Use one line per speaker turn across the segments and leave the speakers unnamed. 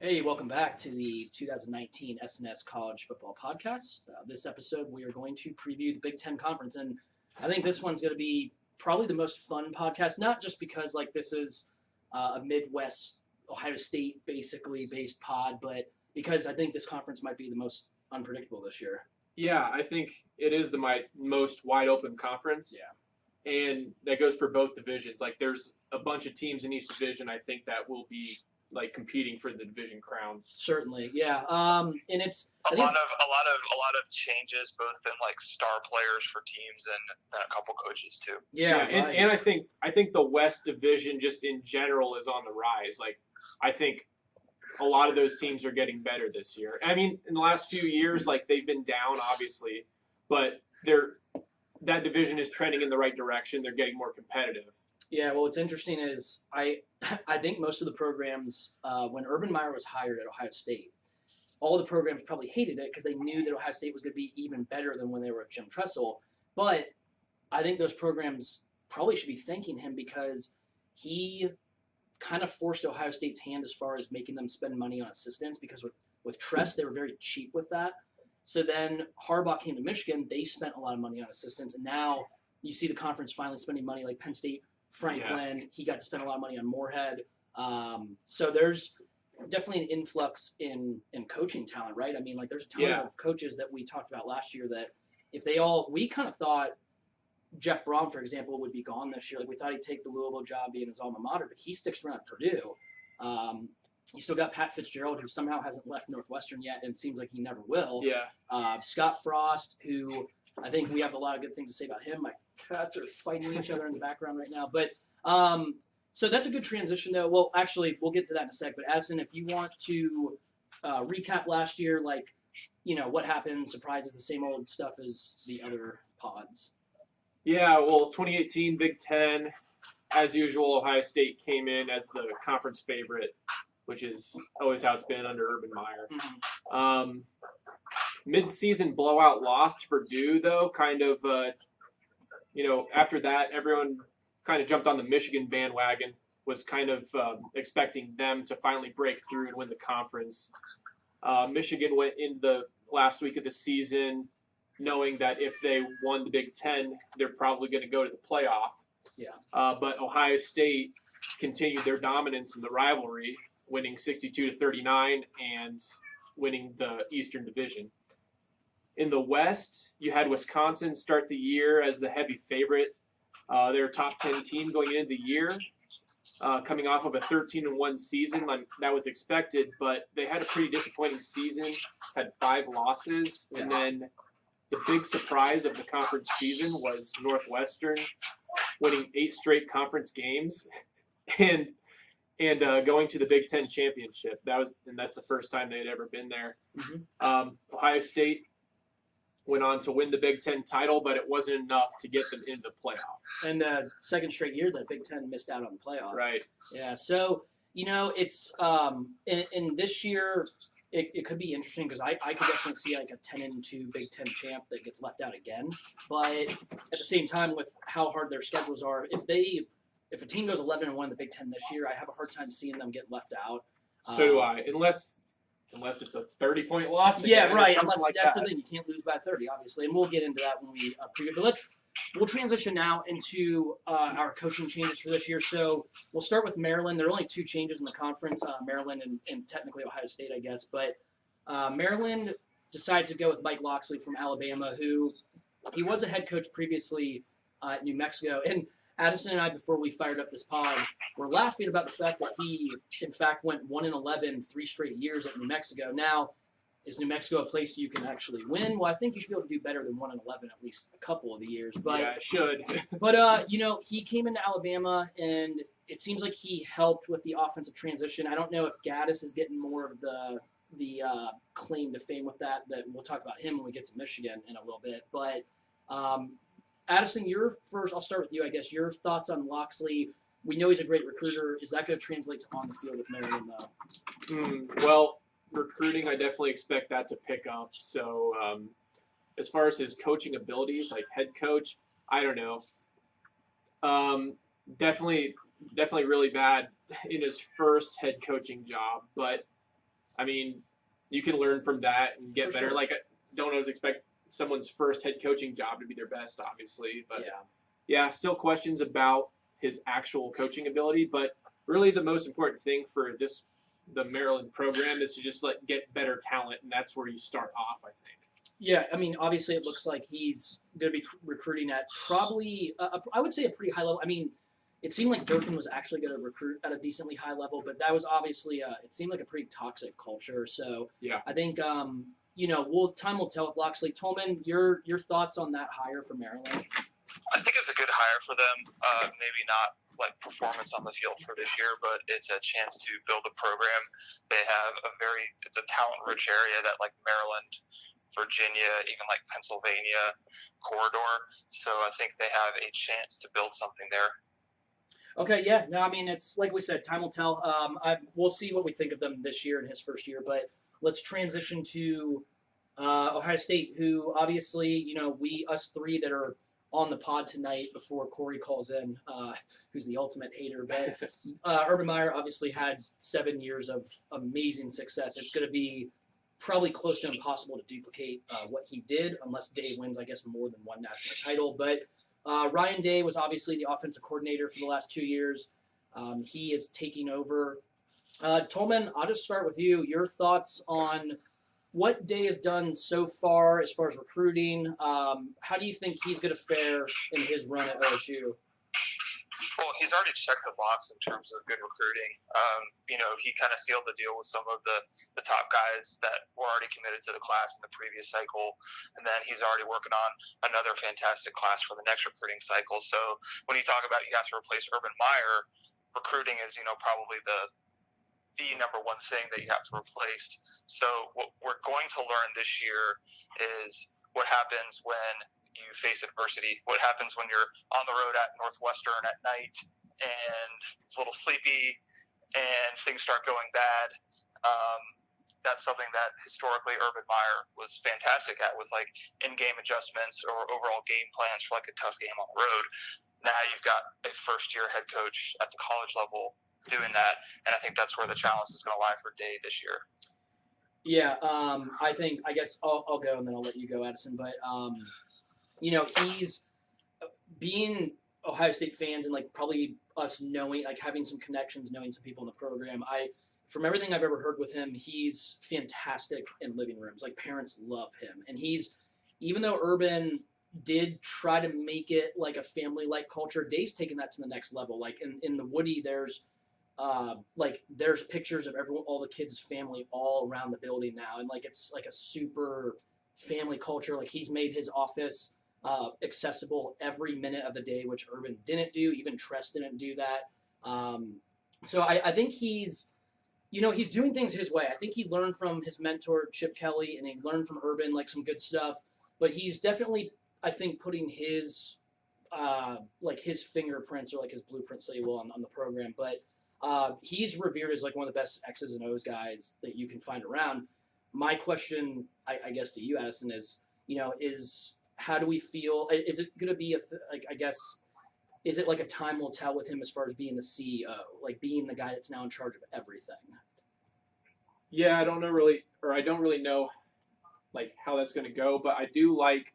Hey, welcome back to the 2019 SNS College Football Podcast. This episode, we are going to preview the Big Ten Conference, and I think this one's going to be probably the most fun podcast. Not just because this is a Midwest Ohio State basically based pod, but because I think this conference might be the most unpredictable this year.
Yeah, I think it is the most wide open conference.
Yeah,
and that goes for both divisions. There's a bunch of teams in each division. I think that will be competing for the division crowns.
certainly. Yeah, and it's
a lot of changes, both in star players for teams and a couple coaches too.
Yeah,
right. and I think the West division just in general is on the rise. I think a lot of those teams are getting better this year. I mean, in the last few years, they've been down obviously, but that division is trending in the right direction. They're getting more competitive.
Yeah, well, what's interesting is I think most of the programs, when Urban Meyer was hired at Ohio State, all the programs probably hated it because they knew that Ohio State was going to be even better than when they were at Jim Tressel. But I think those programs probably should be thanking him because he kind of forced Ohio State's hand as far as making them spend money on assistants because with Tress, they were very cheap with that. So then Harbaugh came to Michigan. They spent a lot of money on assistants, and now you see the conference finally spending money like Penn State. Franklin, he got to spend a lot of money on Moorhead. So there's definitely an influx in coaching talent, right? I mean, there's a ton of coaches that we talked about last year that we kind of thought Jeff Brom, for example, would be gone this year. We thought he'd take the Louisville job being his alma mater, but he sticks around at Purdue. You still got Pat Fitzgerald, who somehow hasn't left Northwestern yet, and it seems like he never will.
Yeah.
Scott Frost, who I think we have a lot of good things to say about him. My cats are fighting each other in the background right now. But so that's a good transition, though. Well, actually, we'll get to that in a sec. But Addison, if you want to recap last year, what happened, surprises, the same old stuff as the other pods.
Yeah, well, 2018 Big Ten, as usual, Ohio State came in as the conference favorite, which is always how it's been under Urban Meyer.
Mm-hmm.
Mid-season blowout loss to Purdue, though, after that, everyone kind of jumped on the Michigan bandwagon, was kind of expecting them to finally break through and win the conference. Michigan went in the last week of the season knowing that if they won the Big Ten, they're probably going to go to the playoff.
Yeah.
But Ohio State continued their dominance in the rivalry, winning 62-39 and winning the Eastern Division. In the West, you had Wisconsin start the year as the heavy favorite. They're a top 10 team going into the year, coming off of a 13-1 season. That was expected, but they had a pretty disappointing season, had 5 losses, and then the big surprise of the conference season was Northwestern winning 8 straight conference games and going to the Big Ten championship. That's the first time they had ever been there.
Mm-hmm.
Ohio State went on to win the Big Ten title, but it wasn't enough to get them into the playoff.
And second straight year that Big Ten missed out on the playoff.
Right.
Yeah. So it's in this year it could be interesting because I could definitely see a 10-2 Big Ten champ that gets left out again. But at the same time, with how hard their schedules are, if a team goes 11-1 in the Big Ten this year, I have a hard time seeing them get left out.
So do I, unless it's a 30-point loss.
Yeah, right.
Unless
that's the thing. You can't lose by 30, obviously. And we'll get into that when we preview. But we'll transition now into our coaching changes for this year. So we'll start with Maryland. There are only 2 changes in the conference, Maryland and technically Ohio State, I guess. But Maryland decides to go with Mike Locksley from Alabama, who he was a head coach previously at New Mexico. And Addison and I, before we fired up this pod, were laughing about the fact that he, in fact, went 1-11 3 straight years at New Mexico. Now, is New Mexico a place you can actually win? Well, I think you should be able to do better than 1-11 at least a couple of the years. But,
yeah, it should.
But he came into Alabama, and it seems like he helped with the offensive transition. I don't know if Gaddis is getting more of the claim to fame with that we'll talk about him when we get to Michigan in a little bit. But Addison, I'll start with you, I guess. Your thoughts on Locksley. We know he's a great recruiter. Is that going to translate to on the field with Maryland, though?
Well, recruiting, I definitely expect that to pick up. So as far as his coaching abilities, like head coach, I don't know. Definitely really bad in his first head coaching job, but I mean, you can learn from that and get
For
better.
sure.
Like, don't always expect someone's first head coaching job to be their best, obviously. But
Yeah.
yeah, still questions about his actual coaching ability. But really, the most important thing for the Maryland program is to just get better talent, and that's where you start off, I think.
Yeah, I mean, obviously, it looks like he's going to be recruiting at probably, I would say, a pretty high level. I mean, it seemed like Durkin was actually going to recruit at a decently high level, but that was obviously, it seemed like a pretty toxic culture. So
Yeah.
I think, time will tell with Loxley. Tolman, your thoughts on that hire for Maryland?
I think it's a good hire for them. Maybe not like performance on the field for this year, but it's a chance to build a program. They have it's a talent-rich area that like Maryland, Virginia, even like Pennsylvania corridor. So I think they have a chance to build something there.
Okay, yeah. No, I mean, it's like we said, time will tell. We'll see what we think of them this year in his first year, but let's transition to Ohio State, who obviously, us three that are on the pod tonight before Corey calls in, who's the ultimate hater, but Urban Meyer obviously had 7 years of amazing success. It's going to be probably close to impossible to duplicate what he did, unless Day wins, I guess, more than one national title. But Ryan Day was obviously the offensive coordinator for the last 2 years. He is taking over. Tolman, I'll just start with you. Your thoughts on what Day has done so far as recruiting. How do you think he's going to fare in his run at OSU?
Well, he's already checked the box in terms of good recruiting. He kind of sealed the deal with some of the top guys that were already committed to the class in the previous cycle. And then he's already working on another fantastic class for the next recruiting cycle. So when you talk about you have to replace Urban Meyer, recruiting is, probably the number one thing that you have to replace. So what we're going to learn this year is what happens when you face adversity, what happens when you're on the road at Northwestern at night and it's a little sleepy and things start going bad. That's something that historically Urban Meyer was fantastic at, with like in-game adjustments or overall game plans for like a tough game on the road. Now you've got a first-year head coach at the college level doing that, and I think that's where the challenge is going to lie for Day this year.
Yeah, I guess I'll go and then I'll let you go, Addison. But he's being Ohio State fans and like probably us knowing, like having some connections, knowing some people in the program. From everything I've ever heard with him, he's fantastic in living rooms. Like parents love him, and even though Urban did try to make it like a family-like culture, Day's taken that to the next level. Like in the Woody, there's pictures of all the kids' family all around the building now, and like it's like a super family culture. Like he's made his office accessible every minute of the day, which Urban didn't do. Even Tress didn't do that. So I think he's doing things his way. I think he learned from his mentor Chip Kelly, and he learned from Urban like some good stuff. But he's definitely, I think, putting his his fingerprints or like his blueprint, say you will, on the program. But he's revered as like one of the best X's and O's guys that you can find around. My question, I guess, to you, Addison, is how do we feel? Is it going to be is it like a time will tell with him as far as being the CEO, like being the guy that's now in charge of everything?
Yeah, I don't really know like how that's going to go, but I do like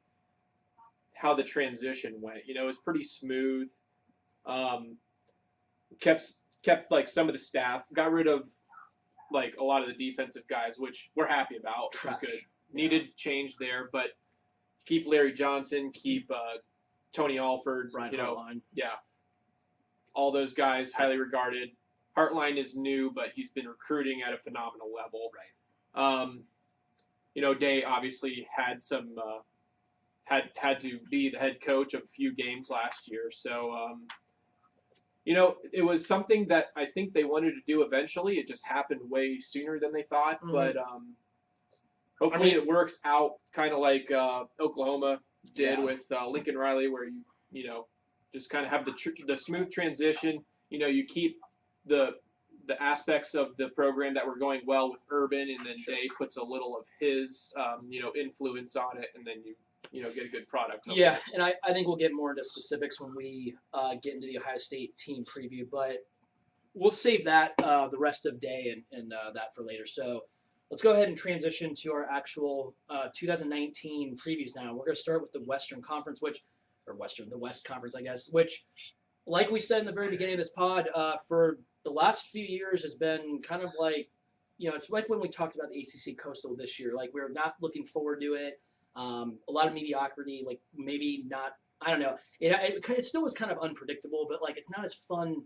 how the transition went. It was pretty smooth. Kept like some of the staff, got rid of like a lot of the defensive guys, which we're happy about, which is good.
Yeah.
Needed change there, but keep Larry Johnson, keep Tony Alford,
Brian Hartline.
Yeah, all those guys highly regarded. Hartline is new, but he's been recruiting at a phenomenal level.
Right.
Day obviously had some had to be the head coach of a few games last year, so it was something that I think they wanted to do eventually. It just happened way sooner than they thought, but hopefully it works out kind of like Oklahoma did with Lincoln Riley, where you just kind of have the smooth transition. You keep the aspects of the program that were going well with Urban, and then Day puts a little of his influence on it, and then you get a good product.
Yeah, and I think we'll get more into specifics when we get into the Ohio State team preview, but we'll save that the rest of Day and that for later. So let's go ahead and transition to our actual 2019 previews now. We're going to start with the Western Conference, the West Conference, I guess, which, like we said in the very beginning of this pod, for the last few years has been kind of like, it's like when we talked about the ACC Coastal this year. Like, we're not looking forward to it. A lot of mediocrity, like maybe not. I don't know. It still was kind of unpredictable, but like it's not as fun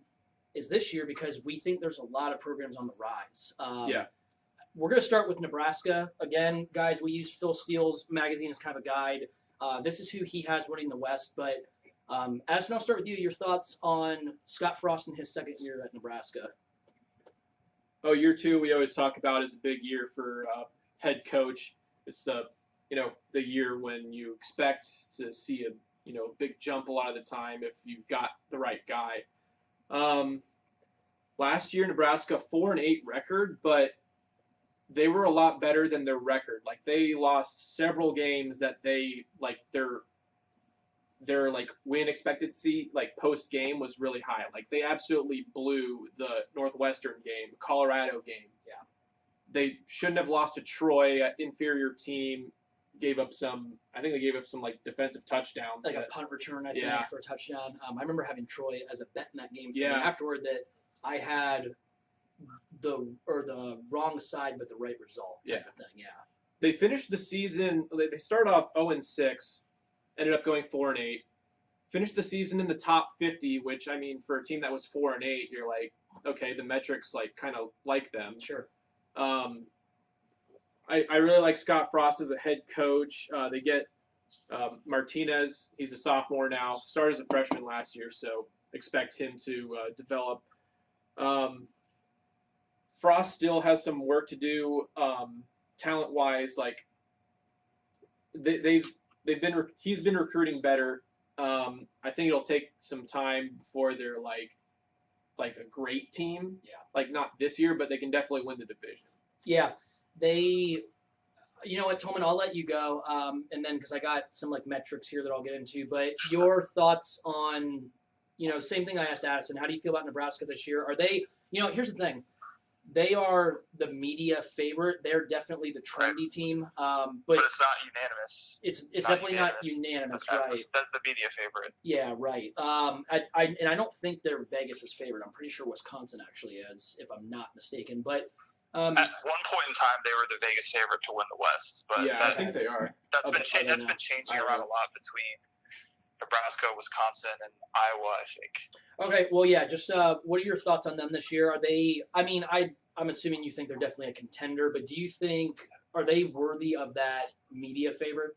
as this year because we think there's a lot of programs on the rise.
Yeah.
We're going to start with Nebraska. Again, guys, we use Phil Steele's magazine as kind of a guide. This is who he has winning the West. But Addison, I'll start with you. Your thoughts on Scott Frost in his second year at Nebraska?
Oh, year two, we always talk about as a big year for head coach. It's the year when you expect to see a big jump a lot of the time if you've got the right guy. Last year, Nebraska 4-8 record, but they were a lot better than their record. Like, they lost several games that they their like win expectancy, like post game, was really high. Like, they absolutely blew the Northwestern game, Colorado game.
Yeah,
they shouldn't have lost to Troy, an inferior team. I think they gave up some like defensive touchdowns,
like a punt return, I think, for a touchdown. I remember having Troy as a bet in that game. Afterward, that I had the wrong side but the right result type of thing. Yeah.
They finished the season. They started off 0-6, ended up going 4-8. Finished the season in the top 50, which, I mean, for a team that was 4-8, you're like, okay, the metrics like kind of like them.
Sure.
I really like Scott Frost as a head coach. They get Martinez. He's a sophomore now. Started as a freshman last year, so expect him to develop. Frost still has some work to do talent-wise. Like, he's been recruiting better. I think it'll take some time before they're like a great team.
Yeah.
Like, not this year, but they can definitely win the division.
Yeah. You know what, Tolman, I'll let you go, and then because I got some like metrics here that I'll get into. But your thoughts on, same thing I asked Addison. How do you feel about Nebraska this year? Are they, here's the thing, they are the media favorite. They're definitely the trendy team, but
it's not unanimous.
It's definitely not unanimous, right?
That's the media favorite.
Yeah, right. I don't think they're Vegas's favorite. I'm pretty sure Wisconsin actually is, if I'm not mistaken, but.
At one point in time, they were the Vegas favorite to win the West, but
I think they are.
That's been changing around a lot between Nebraska, Wisconsin, and Iowa, I think.
Okay, well, yeah. Just what are your thoughts on them this year? Are they? I mean, I'm assuming you think they're definitely a contender, but do you think are they worthy of that media favorite?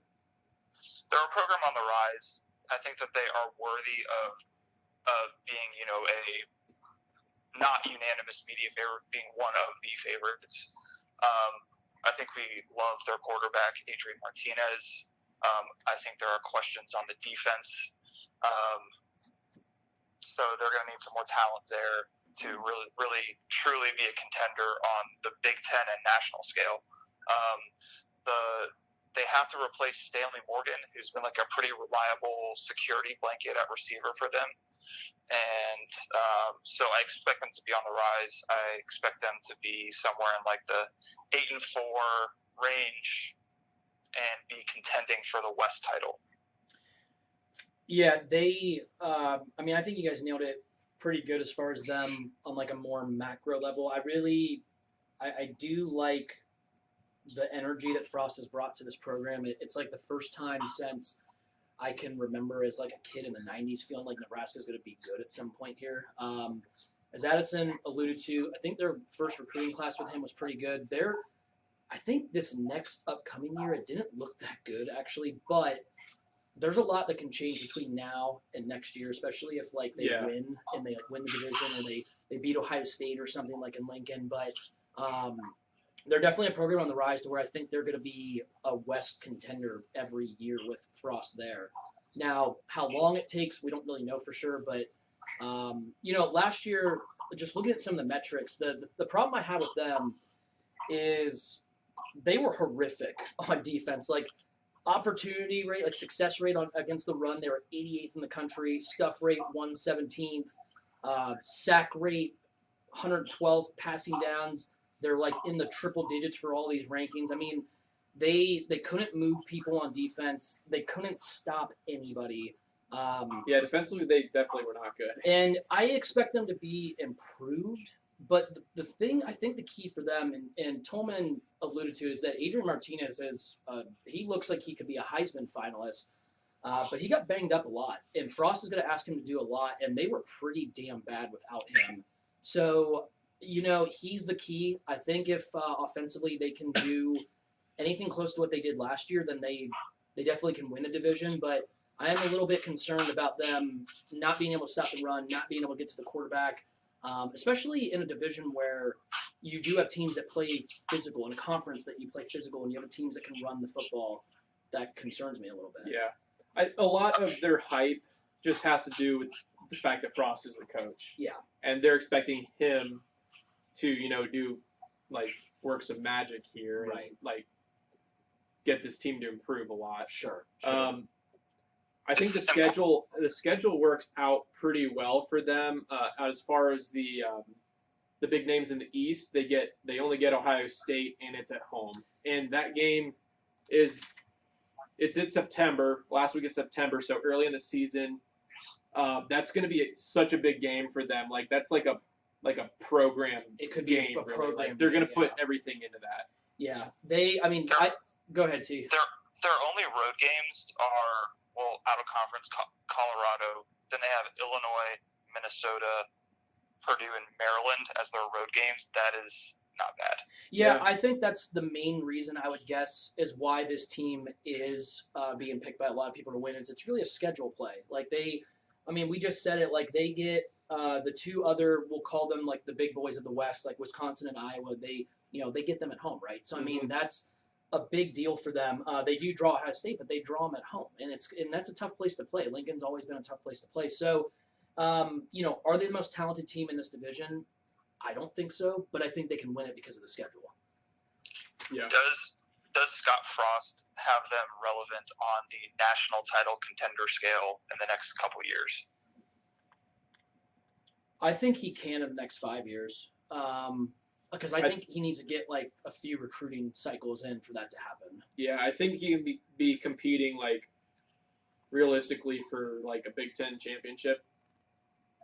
They're a program on the rise. I think that they are worthy of being, a not unanimous media favorite, being one of the favorites. I think we love their quarterback, Adrian Martinez. I think there are questions on the defense. So they're going to need some more talent there to really, really, truly be a contender on the Big Ten and national scale. They have to replace Stanley Morgan, who's been like a pretty reliable security blanket at receiver for them. And so I expect them to be on the rise. I expect them to be somewhere in like the 8-4 range and be contending for the West title.
Yeah, they. I think you guys nailed it pretty good as far as them on like a more macro level. I do like the energy that Frost has brought to this program. It's like the first time since I can remember as like a kid in the 90s feeling like Nebraska is going to be good at some point here. As Addison alluded to, I think their first recruiting class with him was pretty good. I think this next upcoming year, it didn't look that good actually, but there's a lot that can change between now and next year, especially if like they win and they like win the division or they beat Ohio State or something like in Lincoln. But they're definitely a program on the rise to where I think they're going to be a West contender every year with Frost there. Now, how long it takes, we don't really know for sure. But, last year, just looking at some of the metrics, the problem I had with them is they were horrific on defense. Like, opportunity rate, like success rate against the run, they were 88th in the country. Stuff rate, 117th. Sack rate, 112th. Passing downs, They're like in the triple digits for all these rankings. I mean, they couldn't move people on defense. They couldn't stop anybody.
Yeah, defensively they definitely were not good.
And I expect them to be improved. But the thing, I think the key for them, and Tolman alluded to, is that Adrian Martinez he looks like he could be a Heisman finalist, but he got banged up a lot. And Frost is going to ask him to do a lot, and they were pretty damn bad without him. So, he's the key. I think if offensively they can do anything close to what they did last year, then they definitely can win a division. But I am a little bit concerned about them not being able to stop the run, not being able to get to the quarterback. Especially in a division where you do have teams that play physical, in a conference that you play physical, and you have teams that can run the football. That concerns me a little bit.
Yeah. A lot of their hype just has to do with the fact that Frost is the coach.
Yeah.
And they're expecting him to, do, works of magic here.
Right.
And, get this team to improve a lot.
Sure.
I think the schedule works out pretty well for them as far as the big names in the East. They only get Ohio State, and it's at home. And that game it's in September, last week of September, so early in the season. That's going to be such a big game for them. That's like a program.
It could be
game.
a program.
Really. They're going to put everything into that.
Yeah. Go ahead, T.
Their only road games are out of conference Colorado. Then they have Illinois, Minnesota, Purdue, and Maryland as their road games. That is not bad.
Yeah, I think that's the main reason, I would guess, is why this team is being picked by a lot of people to win. Is it's really a schedule play. We just said it. They get the two other, we'll call them the big boys of the West, like Wisconsin and Iowa. They get them at home, right? So that's a big deal for them. They do draw Ohio State, but they draw them at home, and that's a tough place to play. Lincoln's always been a tough place to play. So, are they the most talented team in this division? I don't think so, but I think they can win it because of the schedule.
Yeah.
Does Scott Frost have them relevant on the national title contender scale in the next couple years?
I think he can in the next 5 years. Because I think he needs to get a few recruiting cycles in for that to happen.
Yeah, I think he can be competing realistically for a Big Ten championship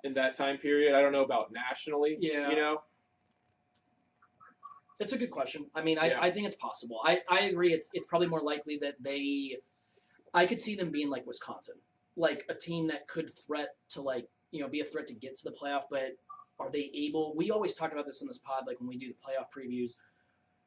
in that time period. I don't know about nationally.
Yeah. It's a good question. I think it's possible. I agree. It's probably more likely that I could see them being like Wisconsin, a team that could threat to be a threat to get to the playoff, but. Are they able? We always talk about this in this pod, when we do the playoff previews.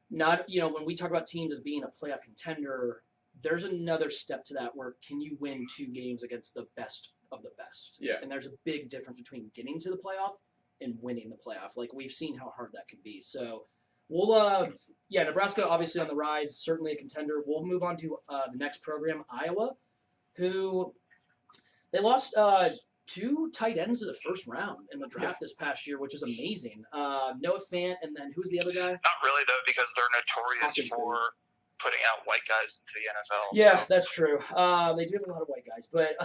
When we talk about teams as being a playoff contender, there's another step to that where can you win 2 games against the best of the best?
Yeah.
And there's a big difference between getting to the playoff and winning the playoff. We've seen how hard that can be. So we'll, Nebraska obviously on the rise, certainly a contender. We'll move on to the next program, Iowa, who they lost 2 tight ends in the first round in the draft this past year, which is amazing. Noah Fant, and then who's the other guy?
Not really, though, because they're notorious for putting out white guys into the NFL.
Yeah, that's true. They do have a lot of white guys, but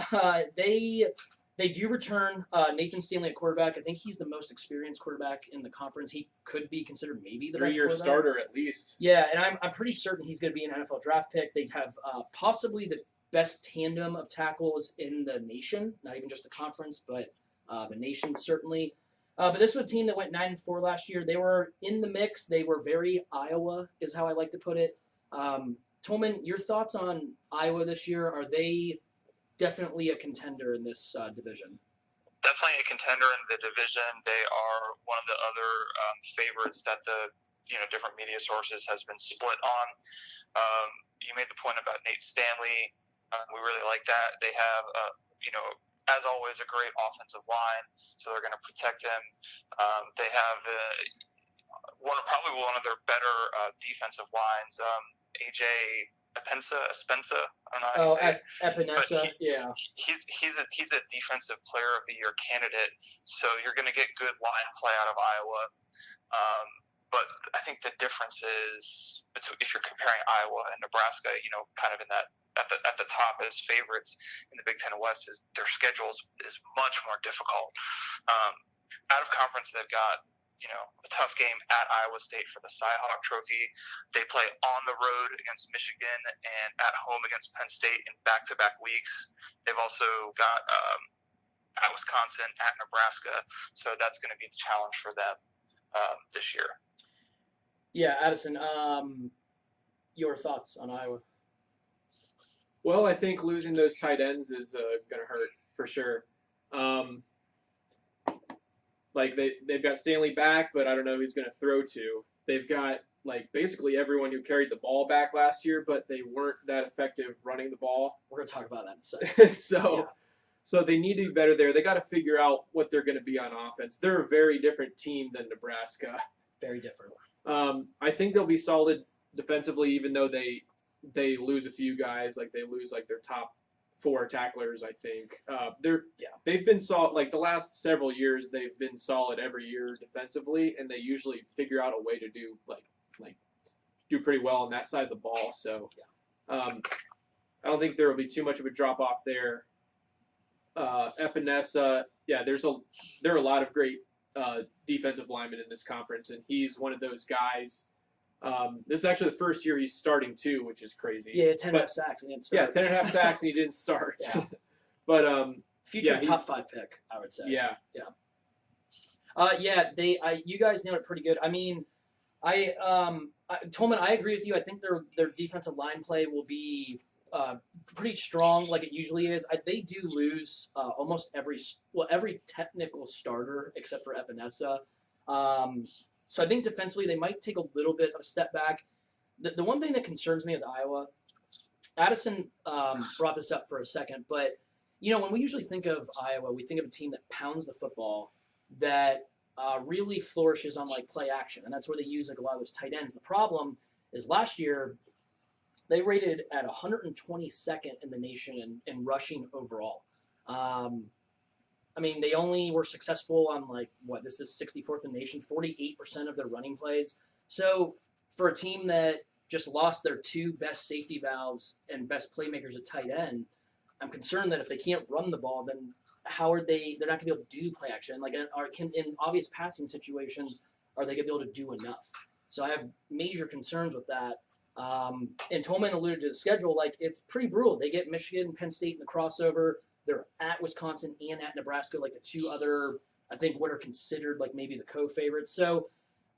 they do return Nathan Stanley at quarterback. I think he's the most experienced quarterback in the conference. He could be considered maybe the best
3-year starter at least.
Yeah, and I'm pretty certain he's going to be an NFL draft pick. They have possibly the best tandem of tackles in the nation, not even just the conference, but the nation certainly. But this was a team that went 9-4 last year. They were in the mix. They were very Iowa, is how I like to put it. Tolman, your thoughts on Iowa this year? Are they definitely a contender in this division?
Definitely a contender in the division. They are one of the other favorites that the different media sources has been split on. You made the point about Nate Stanley. We really like that. They have, as always, a great offensive line, so they're going to protect him. They have probably one of their better defensive lines. AJ Epenesa. I don't know how you say it.
Epinesa, yeah.
He's a defensive player of the year candidate, so you're going to get good line play out of Iowa. But I think the difference is if you're comparing Iowa and Nebraska, kind of in that at the top as favorites in the Big Ten West, is their schedule is much more difficult. Out of conference, they've got a tough game at Iowa State for the Cy-Hawk Trophy. They play on the road against Michigan and at home against Penn State in back-to-back weeks. They've also got at Wisconsin, at Nebraska, so that's going to be the challenge for them this year.
Yeah, Addison, your thoughts on Iowa?
Well, I think losing those tight ends is going to hurt for sure. Like they've got Stanley back, but I don't know who he's going to throw to. They've got like basically everyone who carried the ball back last year, but they weren't that effective running the ball.
We're going to talk about that in a second.
So they need to be better there. They got to figure out what they're going to be on offense. They're a very different team than Nebraska.
Very different.
I think they'll be solid defensively, even though they lose a few guys. Like they lose like their top 4 tacklers. I think they've been solid. Like the last several years, they've been solid every year defensively, and they usually figure out a way to do do pretty well on that side of the ball. So I don't think there will be too much of a drop off there. Epinesa, there are a lot of great defensive linemen in this conference, and he's one of those guys. This is actually the first year he's starting too, which is crazy.
Yeah, 10.5 sacks and he didn't start.
10.5 sacks and he didn't start.
Yeah.
But
future top 5 pick, I would say.
Yeah.
You guys nailed it pretty good. I mean, Tolman, I agree with you. I think their defensive line play will be pretty strong, like it usually is. They do lose almost every technical starter except for Epinesa. So I think defensively they might take a little bit of a step back. The one thing that concerns me with Iowa, Addison brought this up for a second, but when we usually think of Iowa, we think of a team that pounds the football, that really flourishes on like play action, and that's where they use like a lot of those tight ends. The problem is last year they rated at 122nd in the nation in rushing overall. I mean, they only were successful on this is 64th in the nation, 48% of their running plays. So for a team that just lost their 2 best safety valves and best playmakers at tight end, I'm concerned that if they can't run the ball, then how are they're not going to be able to do play action. Like in obvious passing situations, are they going to be able to do enough? So I have major concerns with that. And Tolman alluded to the schedule. Like, it's pretty brutal. They get Michigan and Penn State in the crossover. They're at Wisconsin and at Nebraska, like the 2 other, I think, what are considered like maybe the co-favorites. So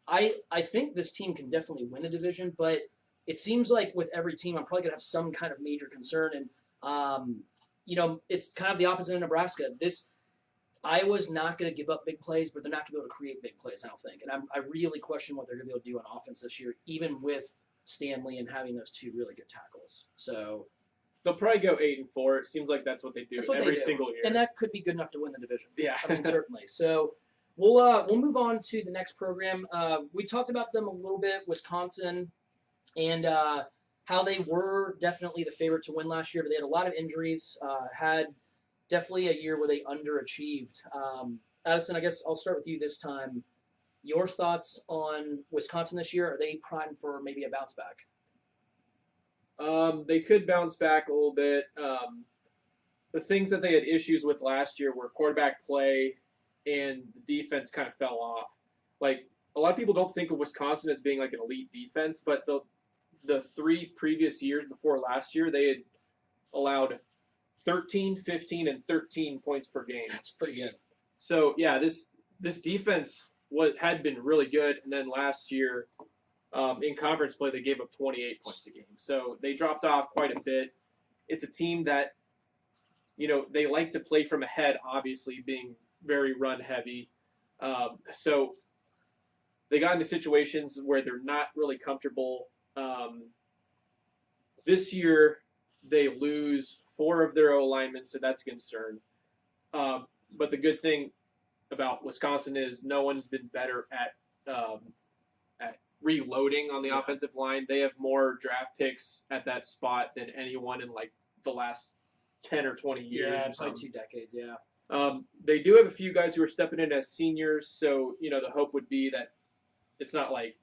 I think this team can definitely win the division, but it seems like with every team, I'm probably going to have some kind of major concern. And, it's kind of the opposite of Nebraska. Iowa's not going to give up big plays, but they're not going to be able to create big plays, I don't think. And I really question what they're going to be able to do on offense this year, even with Stanley and having those 2 really good tackles. So
they'll probably go 8-4. It seems like that's what they do every single year,
and that could be good enough to win the division.
Yeah,
I mean, certainly. So we'll move on to the next program. We talked about them a little bit, Wisconsin, and how they were definitely the favorite to win last year, but they had a lot of injuries. Had definitely a year where they underachieved. Addison, I guess I'll start with you this time. Your thoughts on Wisconsin this year? Are they primed for maybe a bounce back?
They could bounce back a little bit. The things that they had issues with last year were quarterback play, and the defense kind of fell off. Like, a lot of people don't think of Wisconsin as being like an elite defense, but the 3 previous years before last year, they had allowed 13, 15, and 13 points per game.
That's pretty good.
So yeah, this defense had been really good, and then last year in conference play they gave up 28 points a game. So they dropped off quite a bit. It's a team that they like to play from ahead, obviously being very run heavy. So they got into situations where they're not really comfortable. This year they lose 4 of their O linemen, so that's a concern. But the good thing about Wisconsin is no one's been better at reloading on the offensive line. They have more draft picks at that spot than anyone in like the last 10 or 20 years.
Yeah, it's like 2 decades, yeah.
They do have a few guys who are stepping in as seniors, so the hope would be that it's not like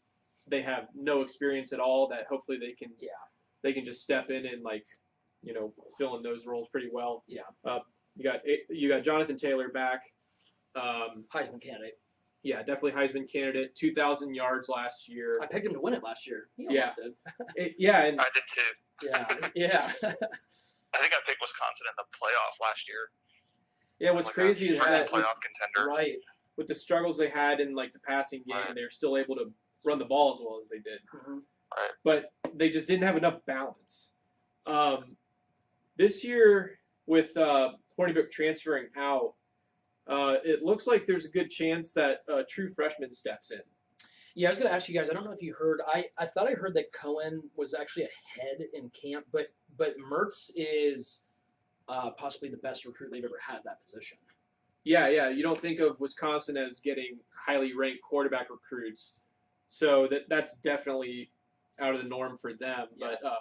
they have no experience at all, that hopefully they can just step in and fill in those roles pretty well.
Yeah.
You got Jonathan Taylor back.
Heisman candidate.
Yeah, definitely Heisman candidate. 2,000 yards last year.
I picked him to win it last year. He
Yeah.
almost did.
And
I did too.
Yeah.
I think I picked Wisconsin in the playoff last year.
yeah, what's
Like
crazy
a
is that
playoff contender.
Right.
with the struggles they had in like the passing game,
Right.
they're still able to run the ball as well as they did.
Mm-hmm.
Right.
But they just didn't have enough balance. This year, with Hornibrook transferring out, it looks like there's a good chance that a true freshman steps in.
Yeah, I was going to ask you guys. I don't know if you heard. I thought I heard that Cohen was actually ahead in camp, but Mertz is possibly the best recruit they've ever had at that position.
Yeah. You don't think of Wisconsin as getting highly ranked quarterback recruits, so that's definitely out of the norm for them.
Yeah.
But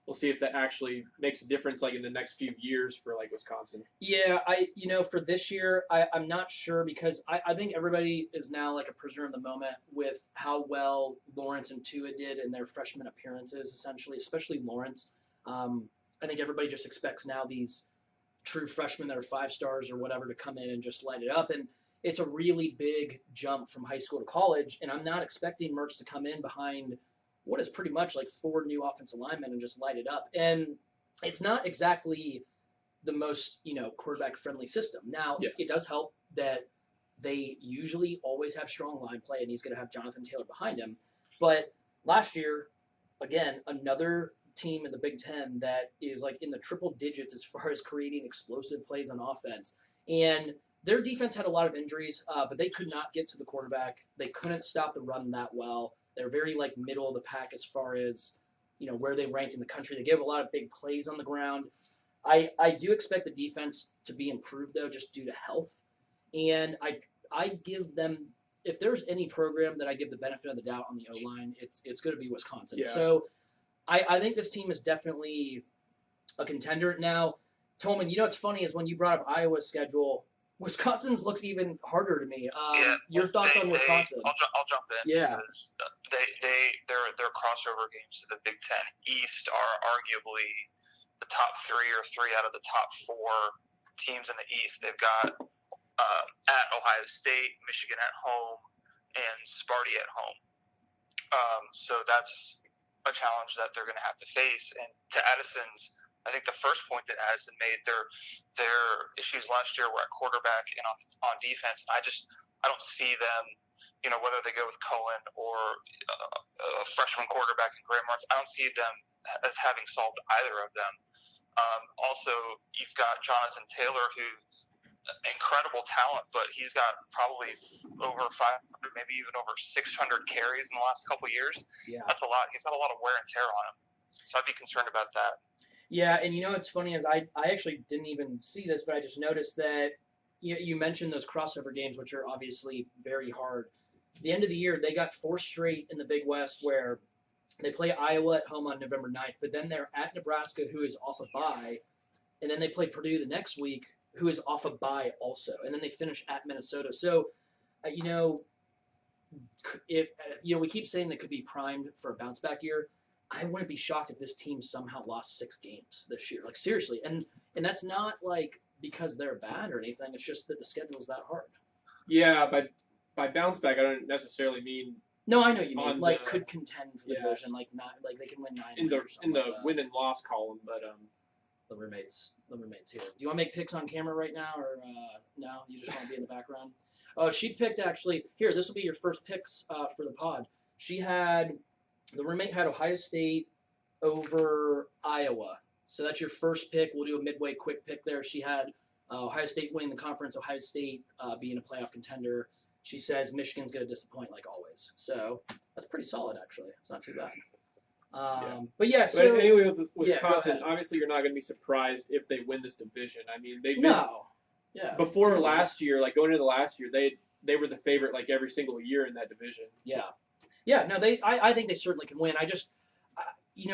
we'll see if that actually makes a difference, like in the next few years for like Wisconsin.
Yeah, for this year, I'm not sure because I think everybody is now like a prisoner of the moment with how well Lawrence and Tua did in their freshman appearances, essentially, especially Lawrence. I think everybody just expects now these true freshmen that are 5 stars or whatever to come in and just light it up. And it's a really big jump from high school to college. And I'm not expecting Mertz to come in behind what is pretty much like 4 new offensive linemen and just light it up. And it's not exactly the most, quarterback friendly system. Now,
Yeah.
It does help that they usually always have strong line play and he's going to have Jonathan Taylor behind him. But last year, again, another team in the Big Ten that is like in the triple digits as far as creating explosive plays on offense. And their defense had a lot of injuries, but they could not get to the quarterback. They couldn't stop the run that well. They're very like middle of the pack as far as where they ranked in the country. They gave a lot of big plays on the ground. I do expect the defense to be improved though, just due to health. And I give them, if there's any program that I give the benefit of the doubt on the O line, it's going to be Wisconsin.
Yeah.
So I think this team is definitely a contender now. Tolman, what's funny is when you brought up Iowa's schedule, Wisconsin's looks even harder to me. Your thoughts on Wisconsin?
I'll jump in.
Yeah.
Because their crossover games to the Big Ten East are arguably the top 3 or 3 out of the top 4 teams in the East. They've got at Ohio State, Michigan at home, and Sparty at home. So that's a challenge that they're going to have to face. And to Addison's, I think the first point that Addison made, their issues last year were at quarterback and on defense. And I don't see them, whether they go with Cohen or a freshman quarterback in Graham Mertz, I don't see them as having solved either of them. Also, you've got Jonathan Taylor, who incredible talent, but he's got probably over 500, maybe even over 600 carries in the last couple of years.
Yeah.
That's a lot. He's got a lot of wear and tear on him. So I'd be concerned about that.
Yeah, and what's funny is I actually didn't even see this, but I just noticed that you mentioned those crossover games, which are obviously very hard. At the end of the year, they got 4 straight in the Big West where they play Iowa at home on November 9th, but then they're at Nebraska, who is off a bye, and then they play Purdue the next week, who is off a bye also, and then they finish at Minnesota. So, we keep saying they could be primed for a bounce back year. I wouldn't be shocked if this team somehow lost 6 games this year. Like seriously, and that's not like because they're bad or anything. It's just that the schedule is that hard.
Yeah, but by bounce back, I don't necessarily mean.
No, I know you mean
On
like
the-
could contend for the
Yeah.
division, like not like they can win 9
in the
or something like that.
win and loss column, but
The roommates here. Do you want to make picks on camera right now, or no? You just want to be in the background? Oh, she picked actually. Here, this will be your first picks for the pod. The roommate had Ohio State over Iowa, so that's your first pick. We'll do a midway quick pick there. She had Ohio State winning the conference, Ohio State being a playoff contender. She says Michigan's going to disappoint like always. So that's pretty solid, actually. It's not too bad. But yeah, so
but anyway, with
go
Wisconsin,
ahead.
obviously you're not going to be surprised if they win this division. I mean, they've been
no, yeah,
before last year, like going into last year, they were the favorite like every single year in that division.
yeah. No, I think they certainly can win.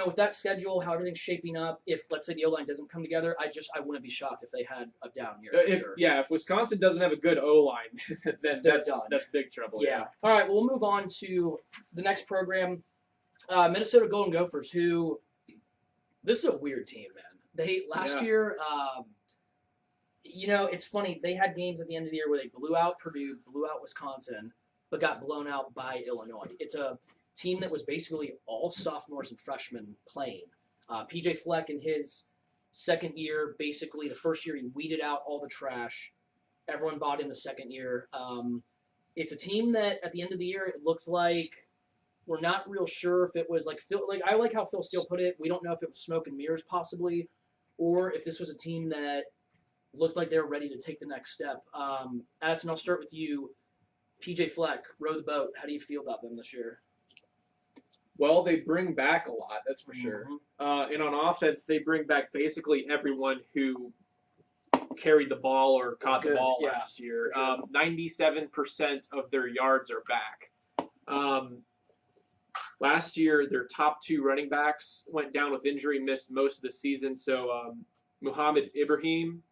With that schedule, how everything's shaping up, if let's say the O-line doesn't come together, I wouldn't be shocked if they had a down year. For sure.
If Wisconsin doesn't have a good O-line, then
They're
that's
done.
big trouble.
Yeah. All right, we'll move on to the next program. Minnesota Golden Gophers, who this is a weird team, man. They last
Yeah.
year It's funny. They had games at the end of the year where they blew out Purdue, blew out Wisconsin, but got blown out by Illinois. It's a team that was basically all sophomores and freshmen playing. PJ Fleck in his second year, basically the first year he weeded out all the trash. Everyone bought in the second year. It's a team that at the end of the year it looked like we're not real sure if it was like Phil. Like I like how Phil Steele put it. We don't know if it was smoke and mirrors possibly, or if this was a team that looked like they were ready to take the next step. Addison, I'll start with you. PJ Fleck, row the boat. How do you feel about them this year?
Well, they bring back a lot, that's for sure. And on offense, they bring back basically everyone who carried the ball or caught the ball last year.
Sure.
97% of their yards are back. Last year, their top 2 running backs went down with injury, missed most of the season. So Muhammad Ibrahim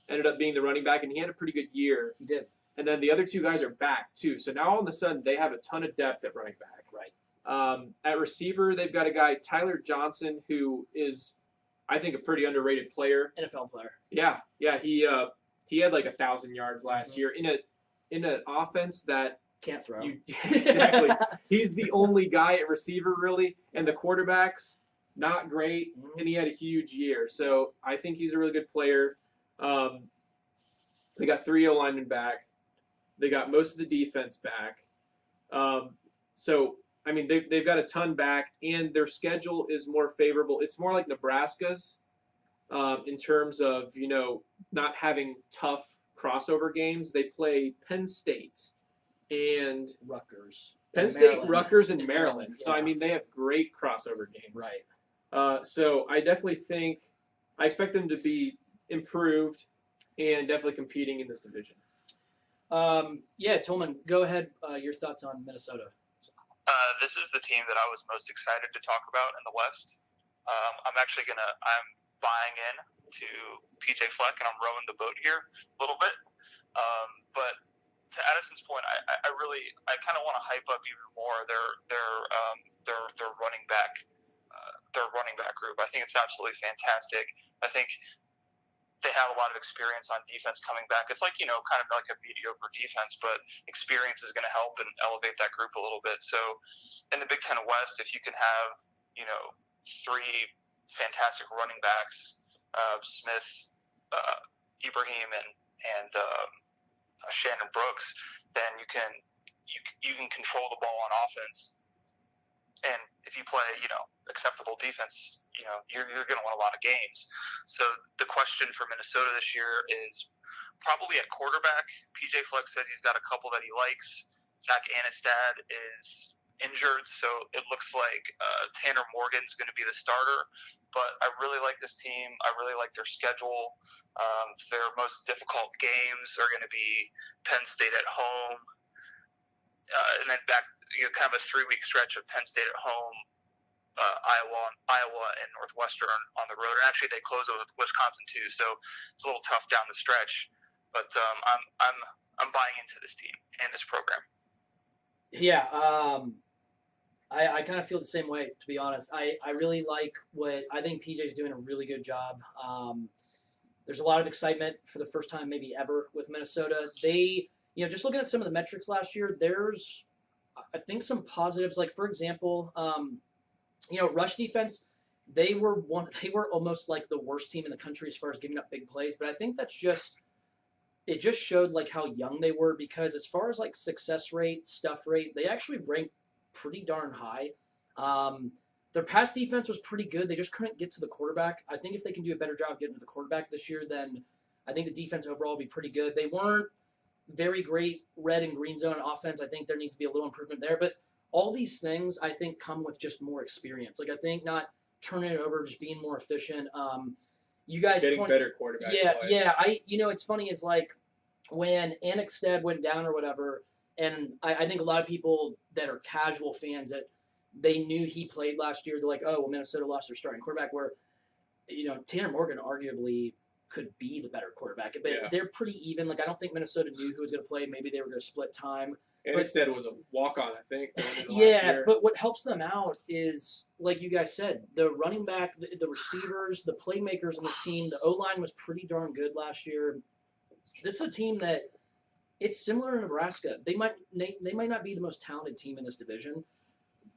ended up being the running back, and he had a pretty good year.
He did.
And then the other 2 guys are back, too. So now all of a sudden, they have a ton of depth at running back.
Right.
At receiver, they've got a guy, Tyler Johnson, who is, I think, a pretty underrated player.
NFL player.
Yeah. He had like 1,000 yards last year in an offense that
can't throw.
Exactly. He's the only guy at receiver, really, and the quarterbacks not great, and he had a huge year. So I think he's a really good player. They got 3 O-linemen back. They got most of the defense back. So I mean, they've got a ton back, and their schedule is more favorable. It's more like Nebraska's in terms of not having tough crossover games. They play Penn State and
Rutgers.
Rutgers, and Maryland. So, I mean, they have great crossover games.
Right.
So, I definitely think I expect them to be improved and definitely competing in this division.
Tolman,
go ahead. Your thoughts on Minnesota?
This is the team that I was most excited to talk about in the West. I'm buying in to PJ Fleck, and I'm rowing the boat here a little bit. But to Addison's point, I kind of want to hype up even more their running back group. I think it's absolutely fantastic. I think they have a lot of experience on defense coming back. It's like, kind of like a mediocre defense, but experience is going to help and elevate that group a little bit. So in the Big Ten West, if you can have, 3 fantastic running backs, Smith, Ibrahim, and Shannon Brooks, then you can control the ball on offense. And if you play, acceptable defense, you're going to win a lot of games. So the question for Minnesota this year is probably at quarterback. PJ Fleck says he's got a couple that he likes. Zach Anistad is injured, so it looks like Tanner Morgan's going to be the starter. But I really like this team. I really like their schedule. Their most difficult games are going to be Penn State at home, and then back, kind of a 3-week stretch of Penn State at home, Iowa, and Northwestern on the road. And actually, they close it with Wisconsin too, so it's a little tough down the stretch. But I'm buying into this team and this program.
Yeah, I kind of feel the same way, to be honest. I really like I think PJ's doing a really good job. There's a lot of excitement for the first time maybe ever with Minnesota. They, just looking at some of the metrics last year, there's, I think, some positives. Like, for example, rush defense, they were almost like the worst team in the country as far as giving up big plays. But I think it just showed like how young they were, because as far as like success rate, stuff rate, they actually ranked pretty darn high. Their pass defense was pretty good. They just couldn't get to the quarterback. I think if they can do a better job getting to the quarterback this year, then I think the defense overall will be pretty good. They weren't very great red and green zone offense. I think there needs to be a little improvement there. But all these things, I think, come with just more experience. Like, I think not turning it over, just being more efficient. You guys
getting better quarterback play.
Yeah. It's funny is like when Anixted went down or whatever, and I think a lot of people that are casual fans that they knew he played last year, they're like, oh, well, Minnesota lost their starting quarterback, where, Tanner Morgan arguably could be the better quarterback. But they're pretty even. Like, I don't think Minnesota knew who was going to play. Maybe they were going to split time.
Anixted was a walk-on, I think, going into last
Yeah,
year.
but what helps them out is, like you guys said, the running back, the receivers, the playmakers on this team. The O-line was pretty darn good last year. This is a team that it's similar to Nebraska. They might not be the most talented team in this division,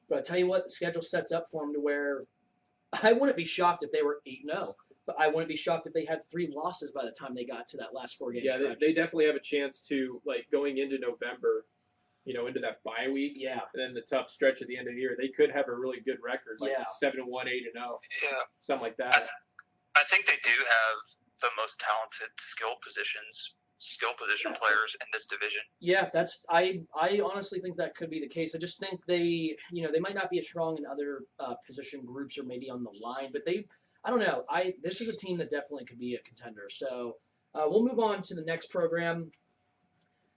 but I tell you what, the schedule sets up for them to where I wouldn't be shocked if they were 8-0, but I wouldn't be shocked if they had 3 losses by the time they got to that last 4-game
Yeah,
stretch.
they definitely have a chance to, like, going into November, into that bye week,
Yeah.
and then the tough stretch at the end of the year, they could have a really good record, like
Yeah.
7-1, 8-0,
Yeah,
something like that.
I think they do have the most talented skill position players in this division.
Yeah, I honestly think that could be the case. I just think they might not be as strong in other position groups or maybe on the line, but I don't know. This is a team that definitely could be a contender. So we'll move on to the next program.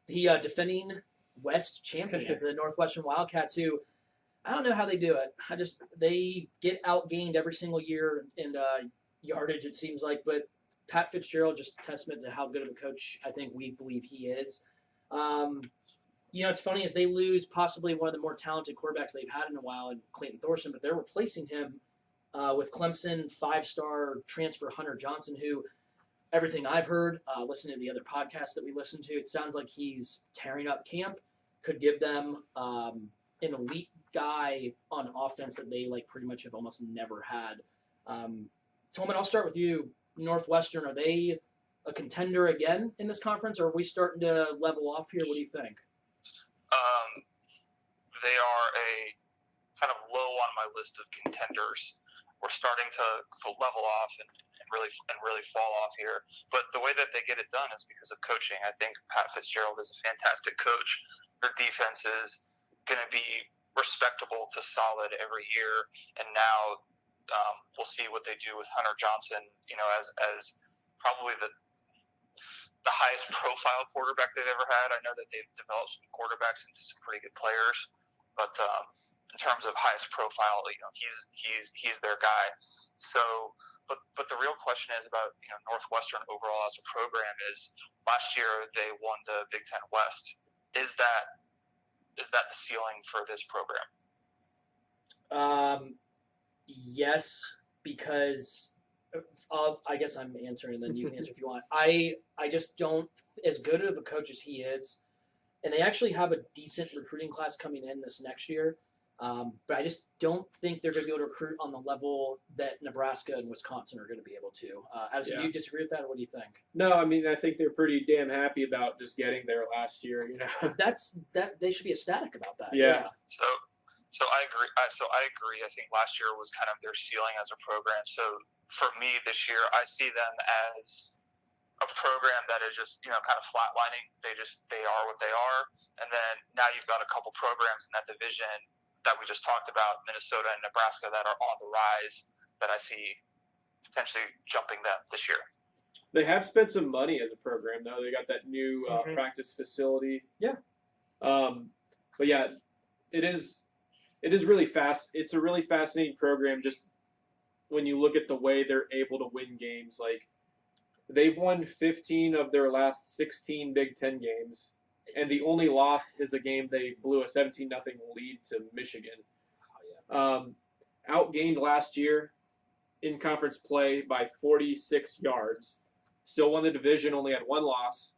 The defending West champions, the Northwestern Wildcats, who I don't know how they do it. They get outgained every single year in yardage, it seems like, but Pat Fitzgerald, just a testament to how good of a coach I think we believe he is. It's funny is they lose possibly one of the more talented quarterbacks they've had in a while in Clayton Thorson, but they're replacing him with Clemson 5-star transfer Hunter Johnson, who everything I've heard, listening to the other podcasts that we listen to, it sounds like he's tearing up camp, could give them an elite guy on offense that they pretty much have almost never had. Tolman, I'll start with you. Northwestern, are they a contender again in this conference, or are we starting to level off here? What do you think?
They are a kind of low on my list of contenders. We're starting to level off and really fall off here. But the way that they get it done is because of coaching. I think Pat Fitzgerald is a fantastic coach. Their defense is going to be respectable to solid every year, and now we'll see what they do with Hunter Johnson. As probably the highest profile quarterback they've ever had. I know that they've developed some quarterbacks into some pretty good players, but in terms of highest profile, he's their guy. So, but the real question is about Northwestern overall as a program. Is last year they won the Big Ten West. Is that the ceiling for this program?
Yes, because I guess I'm answering, and then you can answer if you want. I just don't, as good of a coach as he is, and they actually have a decent recruiting class coming in this next year, but I just don't think they're going to be able to recruit on the level that Nebraska and Wisconsin are going to be able to. Addison, do you disagree with that, or what do you think?
No, I mean, I think they're pretty damn happy about just getting there last year.
They should be ecstatic about that.
Yeah.
So I agree. I think last year was kind of their ceiling as a program. So for me this year, I see them as a program that is just kind of flatlining. They are what they are, and then now you've got a couple programs in that division that we just talked about, Minnesota and Nebraska, that are on the rise, that I see potentially jumping them this year.
They have spent some money as a program, though. They got that new practice facility.
Yeah.
But yeah, it is really fast. It's a really fascinating program. Just when you look at the way they're able to win games, like they've won 15 of their last 16 Big Ten games, and the only loss is a game they blew a 17-0 lead to Michigan. Outgained last year in conference play by 46 yards. Still won the division, only had one loss.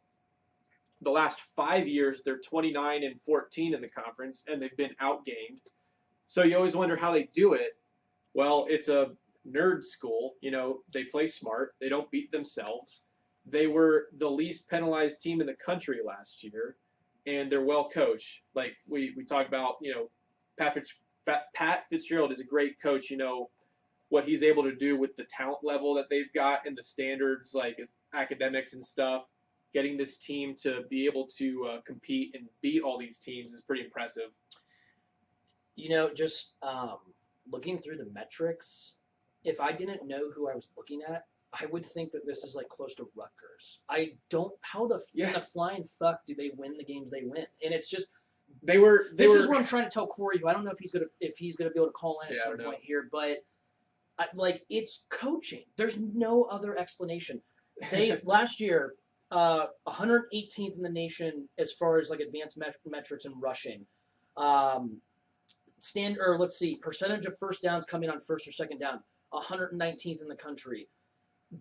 The last 5 years, they're 29-14 in the conference, and they've been outgained. So you always wonder how they do it. Well, it's a nerd school. They play smart. They don't beat themselves. They were the least penalized team in the country last year, and they're well coached. Like we talk about, Pat Fitzgerald is a great coach. What he's able to do with the talent level that they've got and the standards, like academics and stuff. Getting this team to be able to compete and beat all these teams is pretty impressive.
Just looking through the metrics, if I didn't know who I was looking at, I would think that this is close to Rutgers. I don't. How the flying fuck do they win the games they win? And it's just This is what I'm trying to tell Corey. Who I don't know if he's gonna be able to call in at some point here, but it's coaching. There's no other explanation. They last year 118th in the nation as far as like advanced metrics in rushing. Let's see, percentage of first downs coming on first or second down, 119th in the country.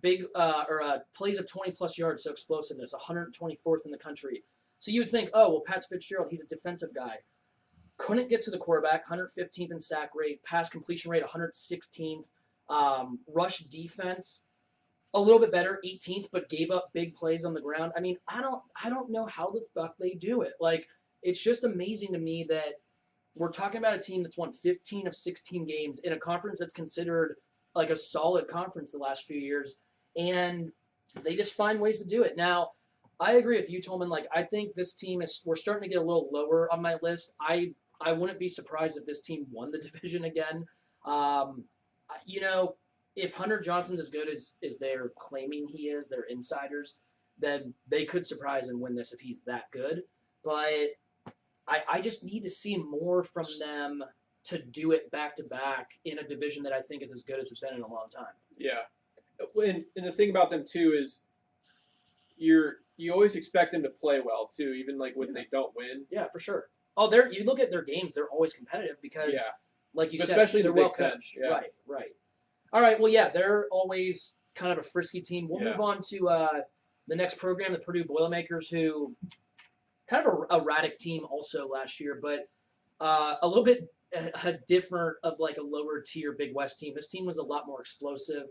Plays of 20 plus yards, so explosiveness, 124th in the country. So you would think, oh well, Pat Fitzgerald, he's a defensive guy. Couldn't get to the quarterback, 115th in sack rate, pass completion rate, 116th. Rush defense, a little bit better, 18th, but gave up big plays on the ground. I mean, I don't know how the fuck they do it. Like, it's just amazing to me that we're talking about a team that's won 15 of 16 games in a conference that's considered like a solid conference the last few years, and they just find ways to do it. Now, I agree with you, Tolman. Like, I think this team we're starting to get a little lower on my list. I wouldn't be surprised if this team won the division again. If Hunter Johnson's as good as they're claiming he is, they're insiders, then they could surprise and win this if he's that good. But I just need to see more from them to do it back-to-back in a division that I think is as good as it's been in a long time.
Yeah. And the thing about them, too, is you always expect them to play well, too, even like when they don't win.
Yeah, for sure. Oh, you look at their games, they're always competitive because, like you said,
especially
they're
the Big
well
Ten.
coached.
Yeah.
Right. All right, well, yeah, they're always kind of a frisky team. We'll move on to the next program, the Purdue Boilermakers, who kind of a erratic team also last year, but a little bit different of like a lower tier Big West team. This team was a lot more explosive.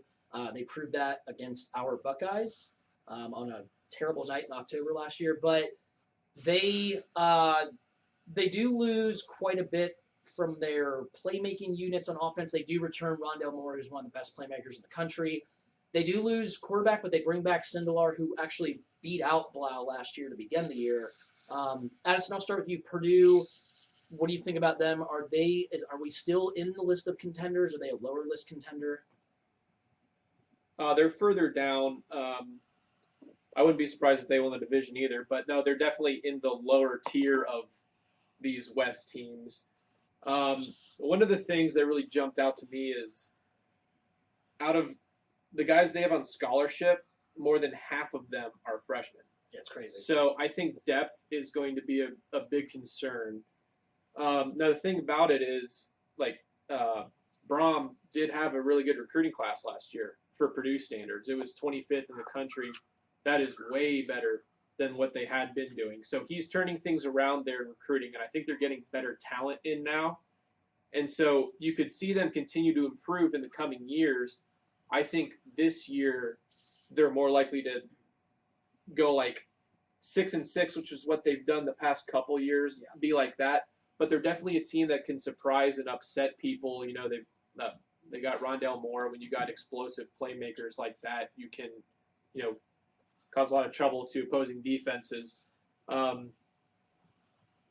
They proved that against our Buckeyes on a terrible night in October last year, but they do lose quite a bit from their playmaking units on offense. They do return Rondell Moore, who's one of the best playmakers in the country. They do lose quarterback, but they bring back Sindelar, who actually beat out Blau last year to begin the year. Addison, I'll start with you. Purdue, what do you think about them? Are we still in the list of contenders? Are they a lower list contender?
They're further down. I wouldn't be surprised if they won the division either, but no, they're definitely in the lower tier of these West teams. One of the things that really jumped out to me is out of the guys they have on scholarship, more than half of them are freshmen.
Yeah, it's crazy.
So I think depth is going to be a big concern. Now, the thing about it is, like, Brom did have a really good recruiting class last year for Purdue standards. It was 25th in the country. That is way better than what they had been doing. So he's turning things around there in recruiting, and I think they're getting better talent in now. And so you could see them continue to improve in the coming years. I think this year they're more likely to go like 6-6, which is what they've done the past couple years, be like that. But they're definitely a team that can surprise and upset people. You know, they got Rondell Moore. When you got explosive playmakers like that, you can, cause a lot of trouble to opposing defenses.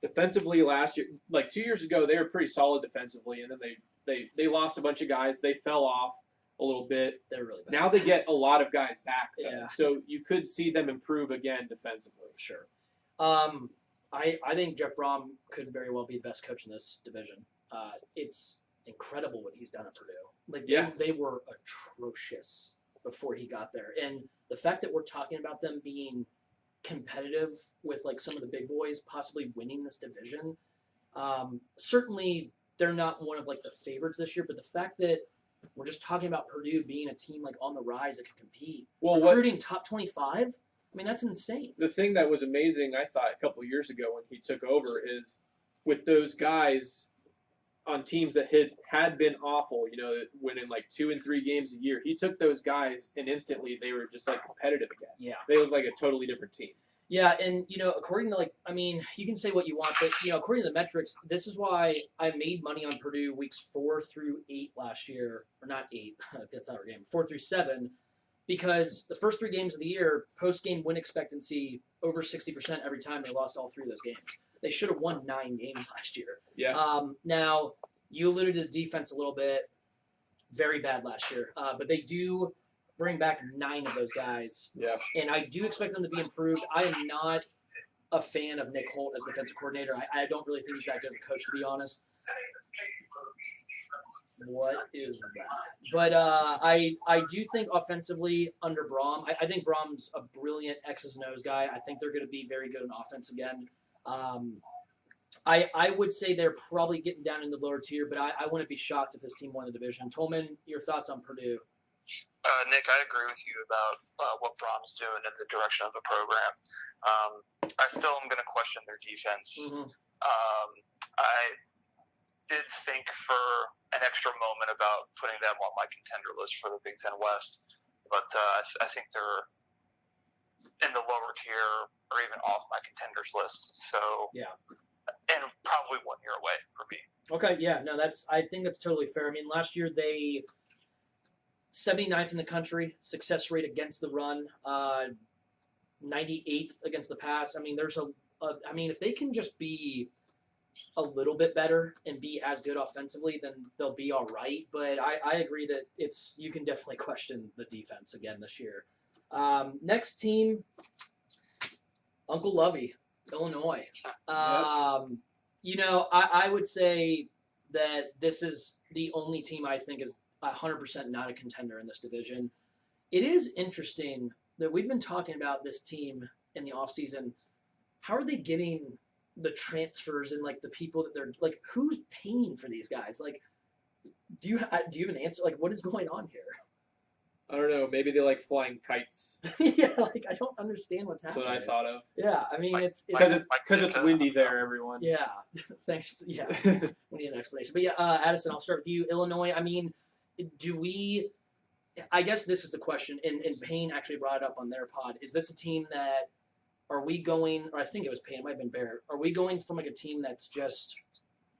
Defensively last year, like 2 years ago, they were pretty solid defensively, and then they lost a bunch of guys. They fell off a little bit.
They're really bad.
Now they get a lot of guys back, though.
Yeah.
So you could see them improve again defensively.
Sure. I think Jeff Brom could very well be the best coach in this division. It's incredible what he's done at Purdue. They were atrocious before he got there, and the fact that we're talking about them being competitive with like some of the big boys possibly winning this division, certainly they're not one of like the favorites this year, but the fact that we're just talking about Purdue being a team like on the rise that can compete, recruiting top 25, I mean, that's insane.
The thing that was amazing, I thought, a couple of years ago when he took over is with those guys on teams that had been awful, winning like 2 and 3 games a year, he took those guys and instantly they were just like competitive again.
Yeah.
They looked like a totally different team.
Yeah, and according to you can say what you want, but according to the metrics, this is why I made money on Purdue weeks 4 through 8 last year, or not 8, that's not our game, 4 through 7, because the first 3 games of the year, post-game win expectancy over 60% every time. They lost all 3 of those games. They should have won 9 games last year.
Yeah.
Now, you alluded to the defense a little bit, very bad last year, but they do bring back 9 of those guys.
Yeah.
And I do expect them to be improved. I am not a fan of Nick Holt as defensive coordinator. I don't really think he's that good of a coach, to be honest. What is that? But I do think offensively under Braum, I think Braum's a brilliant X's and O's guy. I think they're going to be very good on offense again. I would say they're probably getting down in the lower tier, but I wouldn't be shocked if this team won the division. Tolman, your thoughts on Purdue?
Nick, I agree with you about what Brom's doing in the direction of the program. I still am going to question their defense.
Mm-hmm.
I did think for an extra moment about putting them on my contender list for the Big Ten West, but I think they're in the lower tier or even off my contenders list. So
yeah,
and probably 1 year away for me.
Okay, yeah, no, I think that's totally fair. I mean, last year they 79th in the country success rate against the run, 98th against the pass. I mean, I mean, if they can just be a little bit better and be as good offensively, then they'll be all right. But I agree that you can definitely question the defense again this year. Next team, Uncle Lovey, Illinois. You know, I would say that this is the only team I think is 100% not a contender in this division. It is interesting that we've been talking about this team in the offseason. How are they getting the transfers and like the people that they're like? Who's paying for these guys? Like, do you have an answer? Like, what is going on here?
I don't know. Maybe they like flying kites.
Yeah, like I don't understand what's
That's
happening.
what I thought of.
Yeah, I mean it's
Because it's windy there, everyone.
yeah. Thanks. Yeah, we need an explanation. But yeah, Addison, I'll start with you. Illinois. I mean, do we? I guess this is the question, and Payne actually brought it up on their pod. Is this a team that are we going? Or I think it was Payne. It might have been Barrett. Are we going from like a team that's just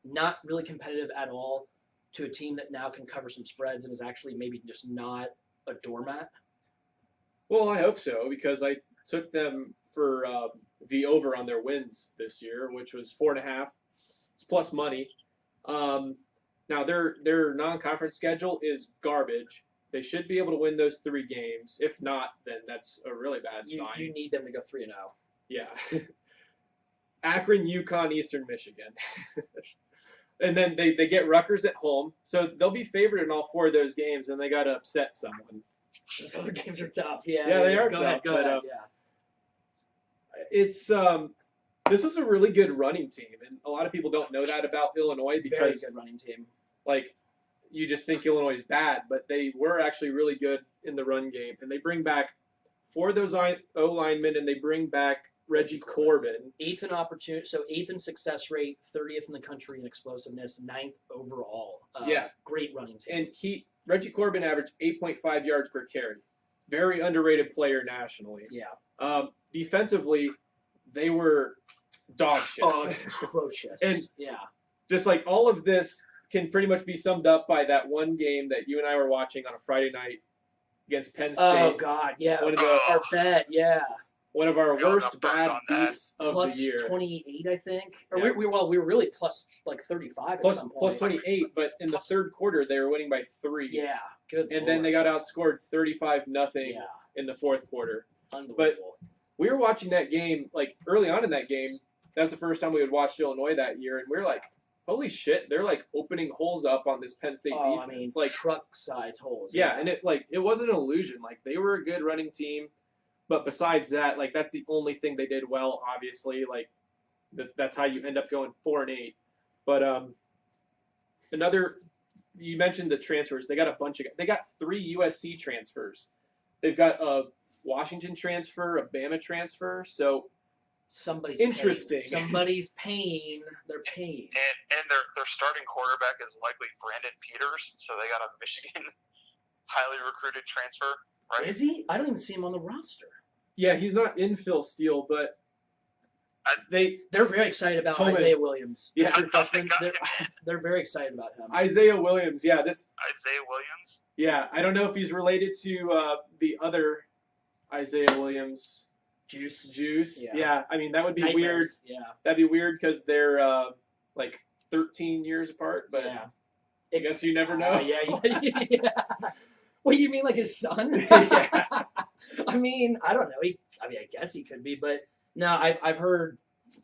not really competitive at all to a team that now can cover some spreads and is actually maybe just not a doormat?
Well, I hope so, because I took them for the over on their wins this year, which was 4.5. It's plus money. Now their non-conference schedule is garbage. They should be able to win those 3 games. If not, then that's a really bad sign.
You need them to go 3-0.
Yeah. Akron, UConn, Eastern Michigan. And then they get Rutgers at home, so they'll be favored in all 4 of those games, and they got to upset someone.
Those other games are tough. Yeah,
they are
go
tough.
Ahead, go ahead. Yeah.
It's this is a really good running team, and a lot of people don't know that about Illinois because
Very good running team.
like you just think Illinois is bad, but they were actually really good in the run game, and they bring back 4 of those O linemen, and they bring back Reggie Corbin.
8th in opportunity, so 8th in success rate, 30th in the country in explosiveness, 9th overall.
Yeah,
great running team.
and Reggie Corbin averaged 8.5 yards per carry. Very underrated player nationally.
Yeah.
Defensively, they were dog shit.
Oh, atrocious.
And
yeah.
just like all of this can pretty much be summed up by that one game that you and I were watching on a Friday night against Penn State.
Oh God, yeah. Our bet, yeah.
One of our
Going
worst
up front
bad
on that.
beats of
Plus
the year.
28, I think. Or
Yeah.
we were really plus like 35
Plus,
at some point.
plus 28, but in the third quarter they were winning by 3.
Yeah, good.
And then they got outscored 35-0
Yeah,
in the fourth quarter.
unbelievable.
We were watching that game, like early on in that game. That's the first time we had watched Illinois that year, and we were like, holy shit, they're like opening holes up on this Penn State defense.
I mean,
like
truck size holes.
yeah, and it wasn't an illusion. Like they were a good running team, but besides that, like that's the only thing they did well. Obviously, like that's how you end up going 4-8. But you mentioned the transfers. They got a bunch of. They got 3 USC transfers. They've got a Washington transfer, a Bama transfer. So
somebody's
interesting.
Paying. Somebody's paying. They're paying.
And their starting quarterback is likely Brandon Peters, so they got a Michigan highly recruited transfer, right?
Is he? I don't even see him on the roster.
yeah, he's not in Phil Steele, but
They're very excited about
Tolman.
Isaiah Williams.
Yeah.
True
I thought they
freshman.
got
They're,
him in.
they're very excited about him.
Isaiah Williams. Yeah,
Isaiah Williams.
Yeah, I don't know if he's related to the other Isaiah Williams. Juice.
Yeah.
I mean that would be
Nightmares.
weird.
Yeah.
That'd be weird because they're like 13 years apart. But
Yeah.
I guess you never know.
Yeah. What, you mean like his son?
Yeah.
I mean, I don't know. I guess he could be, but no, I've heard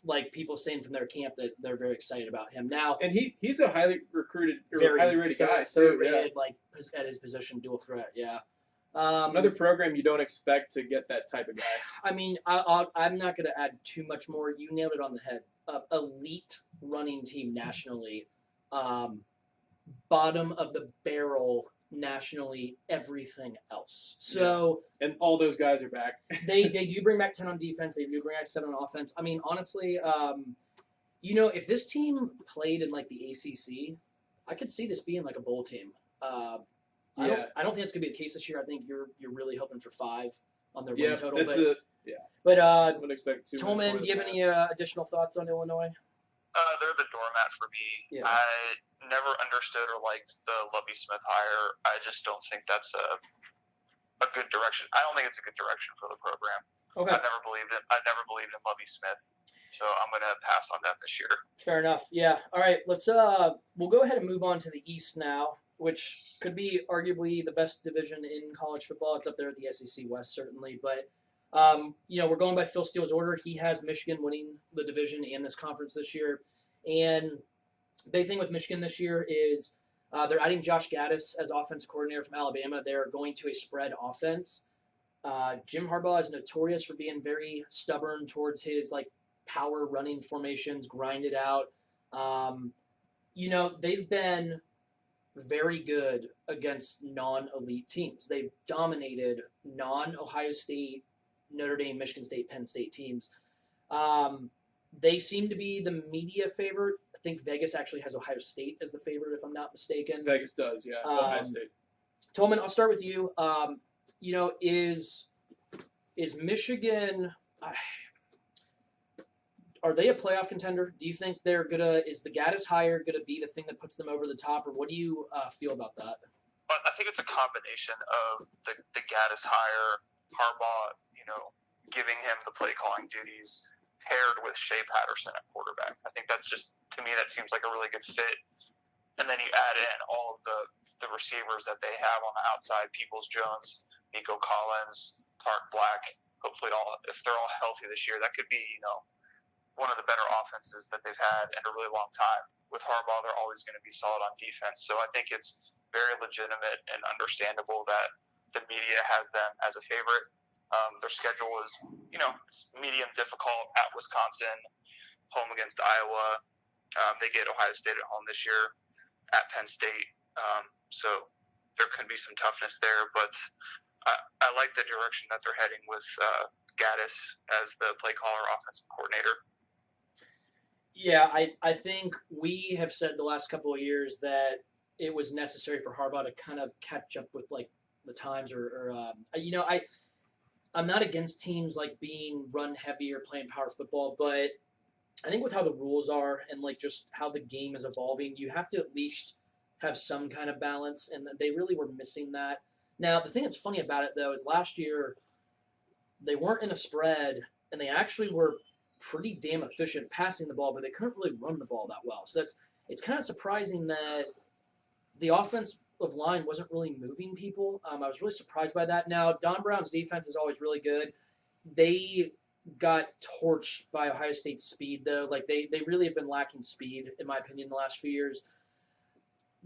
like people saying from their camp that they're very excited about him. Now,
And he's a highly recruited or
very
highly rated guy
third
too. Yeah.
rated, like at his position, dual threat. Yeah.
Another program you don't expect to get that type of guy.
I mean, I'm not going to add too much more. You nailed it on the head. Elite running team nationally, bottom of the barrel nationally, everything else. So
And all those guys are back.
they do bring back 10 on defense. They do bring back 7 on offense. I mean, honestly, you know, if this team played in like the ACC, I could see this being like a bowl team. I don't think it's gonna be the case this year. I think you're really hoping for 5 on their win total.
That's
But
I wouldn't expect too much more
Tolman,
than
do you have
that.
any additional thoughts on Illinois?
They're the doormat for me.
Yeah.
I never understood or liked the Lovie Smith hire. I just don't think that's a good direction. I don't think it's a good direction for the program.
Okay,
I never believed in Lovie Smith, so I'm gonna pass on them this year.
fair enough. Yeah. All right, let's we'll go ahead and move on to the East now, which could be arguably the best division in college football. It's up there at the SEC West certainly, but you know, we're going by Phil Steele's order. He has Michigan winning the division and this conference this year. And big thing with Michigan this year is they're adding Josh Gaddis as offensive coordinator from Alabama. They're going to a spread offense. Jim Harbaugh is notorious for being very stubborn towards his like power running formations, grind it out. You know, they've been very good against non-elite teams. They've dominated non-Ohio State, Notre Dame, Michigan State, Penn State teams. They seem to be the media favorite. I think Vegas actually has Ohio State as the favorite, if I'm not mistaken.
Vegas does, yeah. Ohio State.
Tolman, I'll start with you. You know, is Michigan? Are they a playoff contender? Do you think they're is the Gaddis hire gonna be the thing that puts them over the top, or what do you feel about that?
But I think it's a combination of the Gaddis hire, Harbaugh, you know, giving him the play calling duties, paired with Shea Patterson at quarterback. I think that's just, to me, that seems like a really good fit. And then you add in all of the receivers that they have on the outside: Peoples-Jones, Nico Collins, Tark Black. Hopefully, if they're all healthy this year, that could be, you know, one of the better offenses that they've had in a really long time. With Harbaugh, they're always going to be solid on defense. So I think it's very legitimate and understandable that the media has them as a favorite. Their schedule is, you know, it's medium difficult at Wisconsin, home against Iowa. They get Ohio State at home this year, at Penn State. So there could be some toughness there, but I like the direction that they're heading with Gaddis as the play caller, offensive coordinator.
Yeah, I think we have said the last couple of years that it was necessary for Harbaugh to kind of catch up with like the times, or you know, I'm not against teams like being run heavy or playing power football, but I think with how the rules are and like just how the game is evolving, you have to at least have some kind of balance, and they really were missing that. Now, the thing that's funny about it though is last year they weren't in a spread, and they actually were pretty damn efficient passing the ball, but they couldn't really run the ball that well. So it's kind of surprising that the offensive line wasn't really moving people. I was really surprised by that. Now, Don Brown's defense is always really good. They got torched by Ohio State's speed, though. Like, they really have been lacking speed, in my opinion, the last few years.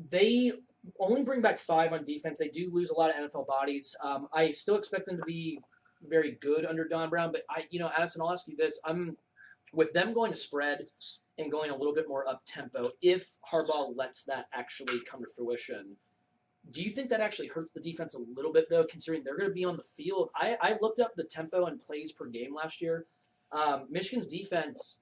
They only bring back 5 on defense. They do lose a lot of NFL bodies. I still expect them to be very good under Don Brown, but Addison, I'll ask you this. With them going to spread and going a little bit more up-tempo, if Harbaugh lets that actually come to fruition, do you think that actually hurts the defense a little bit, though, considering they're going to be on the field? I looked up the tempo and plays per game last year. Michigan's defense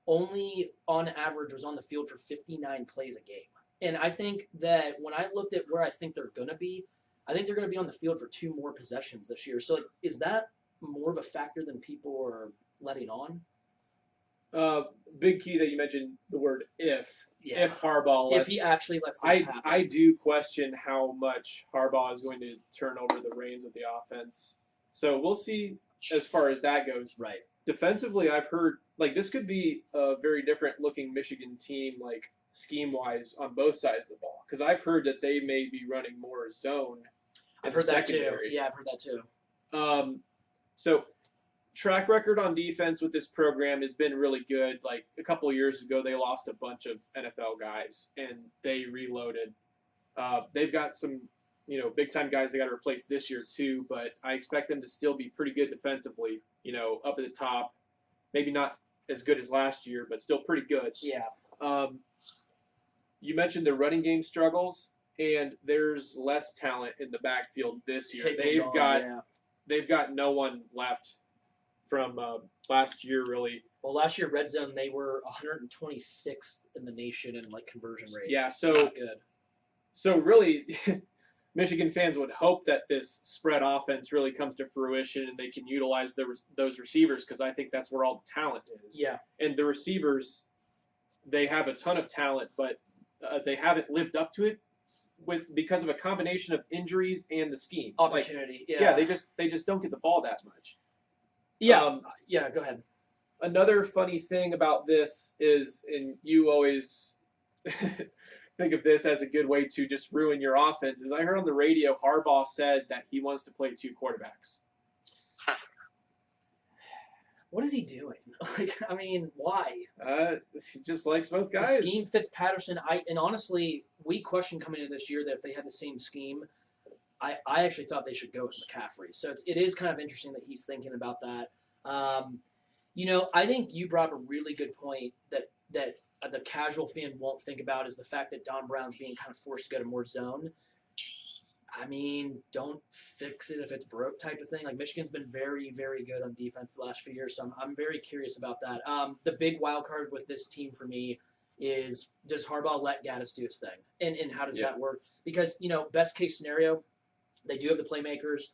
only, on average, was on the field for 59 plays a game. And I think that when I looked at where I think they're going to be, I think they're going to be on the field for 2 more possessions this year. So, is that more of a factor than people are letting on?
Big key that you mentioned the word if.
Yeah.
If Harbaugh lets,
If he actually lets this happen.
I do question how much Harbaugh is going to turn over the reins of the offense. So we'll see as far as that goes.
Right.
Defensively, I've heard like this could be a very different looking Michigan team, like scheme wise on both sides of the ball. Because I've heard that they may be running more zone.
I've heard that too.
secondary.
Yeah, I've heard that too.
So track record on defense with this program has been really good. Like a couple of years ago, they lost a bunch of NFL guys and they reloaded. They've got some, big time guys they got to replace this year too. But I expect them to still be pretty good defensively. Up at the top, maybe not as good as last year, but still pretty good.
Yeah.
You mentioned the running game struggles, and there's less talent in the backfield this year. They've got no one left from last year, really.
Well, last year, red zone, they were 126th in the nation in conversion rate.
Yeah, so
not good.
So really, Michigan fans would hope that this spread offense really comes to fruition and they can utilize those receivers, because I think that's where all the talent is.
Yeah.
And the receivers, they have a ton of talent, but they haven't lived up to it because of a combination of injuries and the scheme.
Opportunity.
They just don't get the ball that much.
Yeah. Go ahead.
Another funny thing about this is, and you always think of this as a good way to just ruin your offense, is I heard on the radio Harbaugh said that he wants to play 2 quarterbacks.
What is he doing? Why?
He just likes both guys.
The scheme fits Patterson. And honestly, we questioned coming into this year that if they had the same scheme, I actually thought they should go with McCaffrey. So it is kind of interesting that he's thinking about that. I think you brought up a really good point that the casual fan won't think about, is the fact that Don Brown's being kind of forced to go to more zone. Don't fix it if it's broke type of thing. Michigan's been very, very good on defense the last few years, so I'm very curious about that. The big wild card with this team for me is, does Harbaugh let Gaddis do his thing? And how does that work? Because, best case scenario, they do have the playmakers.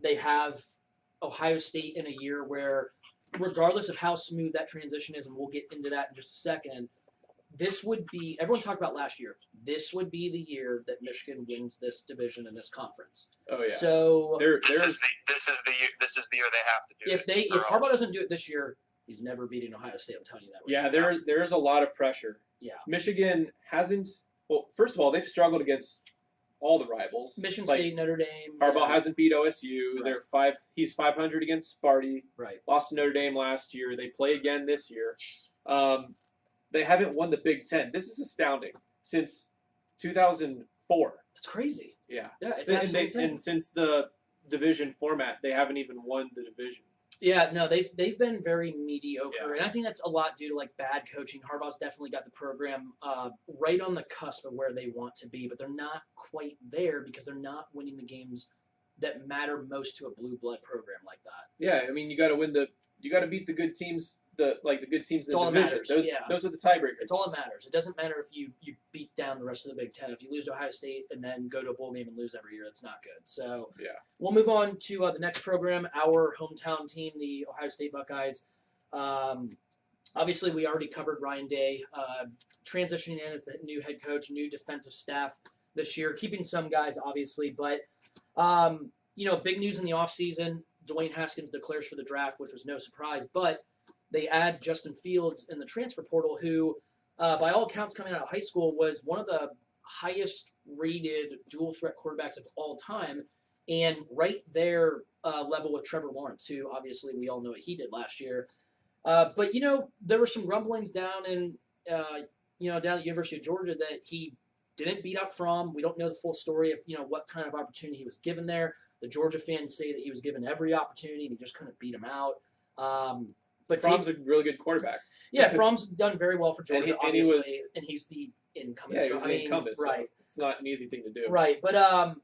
They have Ohio State in a year where, regardless of how smooth that transition is, and we'll get into that in just a second, this would be, everyone talked about last year, this would be the year that Michigan wins this division and this conference.
Oh yeah.
So
this is the year they have to do it.
If Harbaugh doesn't do it this year, he's never beating Ohio State. I'm telling you that.
Yeah, there's a lot of pressure.
Yeah.
Michigan hasn't. Well, first of all, they've struggled against all the rivals.
Michigan State, Notre Dame.
Harbaugh hasn't beat OSU.
Right.
He's 500 against Sparty.
Right.
Lost to Notre Dame last year. They play again this year. They haven't won the Big Ten. This is astounding. Since 2004.
It's crazy.
Yeah.
Yeah, it's absolutely insane.
And since the division format, they haven't even won the division.
Yeah, no, they've been very mediocre,
Yeah.
and I think that's a lot due to bad coaching. Harbaugh's definitely got the program right on the cusp of where they want to be, but they're not quite there because they're not winning the games that matter most to a blue blood program like that.
Yeah, you got to you got to beat the good teams. The good teams in the division. Those are the tiebreakers.
It's all that matters. It doesn't matter if you beat down the rest of the Big Ten. If you lose to Ohio State and then go to a bowl game and lose every year, that's not good. So
yeah,
we'll move on to the next program, our hometown team, the Ohio State Buckeyes. Obviously, we already covered Ryan Day transitioning in as the new head coach, new defensive staff this year, keeping some guys obviously, but big news in the offseason. Dwayne Haskins declares for the draft, which was no surprise, but they add Justin Fields in the transfer portal, who, by all accounts, coming out of high school, was one of the highest-rated dual-threat quarterbacks of all time, and right there level with Trevor Lawrence, who obviously we all know what he did last year. But there were some rumblings down at the University of Georgia that he didn't beat up from. We don't know the full story of what kind of opportunity he was given there. The Georgia fans say that he was given every opportunity and he just couldn't beat him out. But
Fromm's a really good quarterback.
Yeah, Fromm's done very well for Georgia, obviously, and he's the incumbent.
Yeah, he was the incumbent,
right.
So it's not an easy thing to do.
Right, but I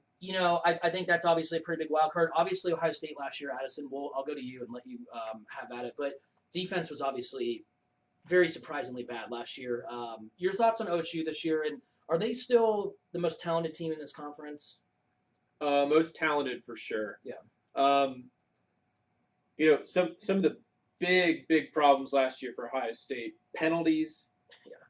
think that's obviously a pretty big wild card. Obviously, Ohio State last year, Addison. I'll go to you and let you have at it. But defense was obviously very surprisingly bad last year. Your thoughts on OSU this year, and are they still the most talented team in this conference?
Most talented for sure.
Yeah.
Some of the big problems last year for Ohio State: penalties,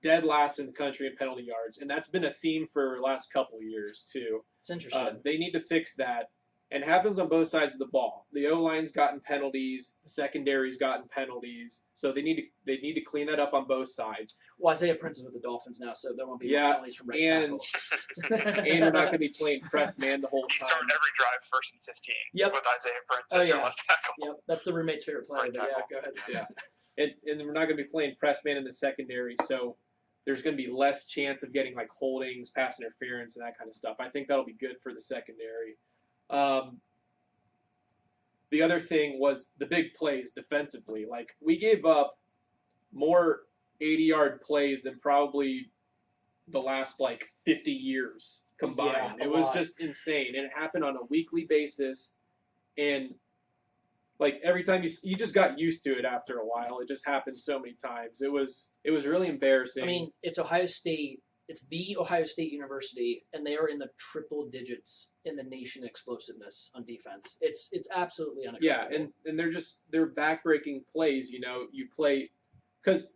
dead last in the country in penalty yards, and that's been a theme for the last couple of years too.
It's interesting.
They need to fix that, And it happens on both sides of the ball. The O-line's gotten penalties, the secondary's gotten penalties, so they need to clean that up on both sides.
Well, Isaiah Prince is with the Dolphins now, so there won't be
Yeah,
penalties from right
and
tackle.
and we're not going to be playing press man the whole
He's
time.
starting every drive 1st and 15
Yep.
with Isaiah Prince
Oh,
as your
yeah.
left tackle.
Yep, that's the roommate's favorite play.
Right
But yeah,
tackle.
go ahead.
Yeah. And we're not going to be playing press man in the secondary, so there's going to be less chance of getting like holdings, pass interference, and that kind of stuff. I think that'll be good for the secondary. The other thing was the big plays defensively. Like, we gave up more 80-yard plays than probably the last, 50 years combined.
Yeah,
it was
lot.
just insane. And it happened on a weekly basis. And, every time you just got used to it after a while. It just happened so many times. It was really embarrassing.
I mean, it's Ohio State. It's the Ohio State University, and they are in the triple digits in the nation explosiveness on defense. It's absolutely unacceptable.
yeah, and they're backbreaking plays. You play because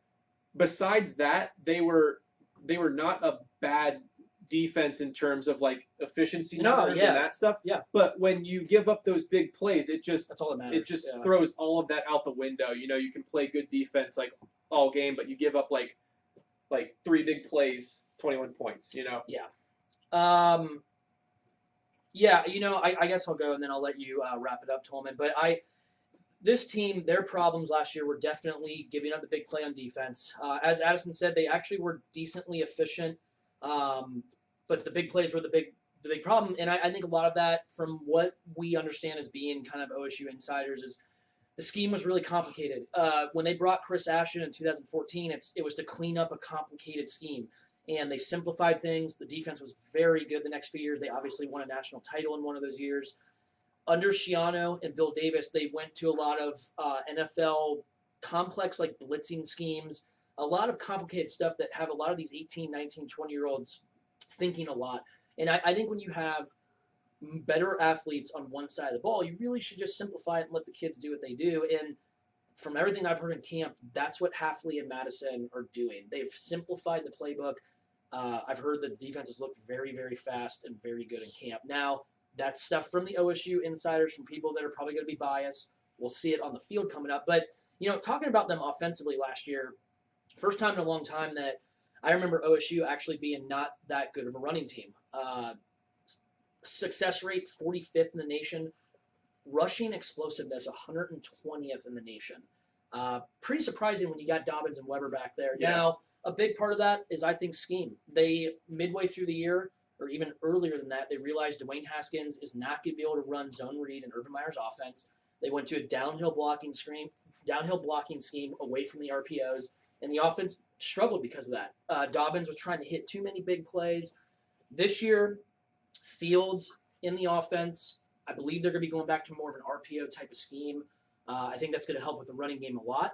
besides that, they were not a bad defense in terms of efficiency numbers
yeah.
and that stuff.
Yeah.
But when you give up those big plays,
that's all that matters.
it just
yeah.
throws all of that out the window. You can play good defense all game, but you give up like 3 big plays, 21 points.
Yeah, I guess I'll go and then I'll let you wrap it up, Tolman. But this team, their problems last year were definitely giving up the big play on defense. As Addison said, they actually were decently efficient, but the big plays were the big problem. And I think a lot of that, from what we understand as being kind of OSU insiders, is the scheme was really complicated. When they brought Chris Ashton in 2014, it was to clean up a complicated scheme. And they simplified things. The defense was very good the next few years. They obviously won a national title in one of those years. Under Schiano and Bill Davis, they went to a lot of NFL complex blitzing schemes, a lot of complicated stuff that have a lot of these 18, 19, 20-year-olds thinking a lot. And I think when you have better athletes on one side of the ball, you really should just simplify it and let the kids do what they do. And from everything I've heard in camp, that's what Hafley and Madison are doing. They've simplified the playbook. I've heard the defenses look very, very fast and very good in camp. Now, that's stuff from the OSU insiders, from people that are probably going to be biased. We'll see it on the field coming up. But, talking about them offensively last year, first time in a long time that I remember OSU actually being not that good of a running team. Success rate, 45th in the nation. Rushing explosiveness, 120th in the nation. Pretty surprising when you got Dobbins and Weber back there.
Yeah.
Now, a big part of that is, I think, scheme. They, midway through the year, or even earlier than that, they realized Dwayne Haskins is not going to be able to run zone read in Urban Meyer's offense. They went to a downhill blocking scheme away from the RPOs, and the offense struggled because of that. Dobbins was trying to hit too many big plays. This year, Fields in the offense, I believe they're going to be going back to more of an RPO type of scheme. I think that's going to help with the running game a lot.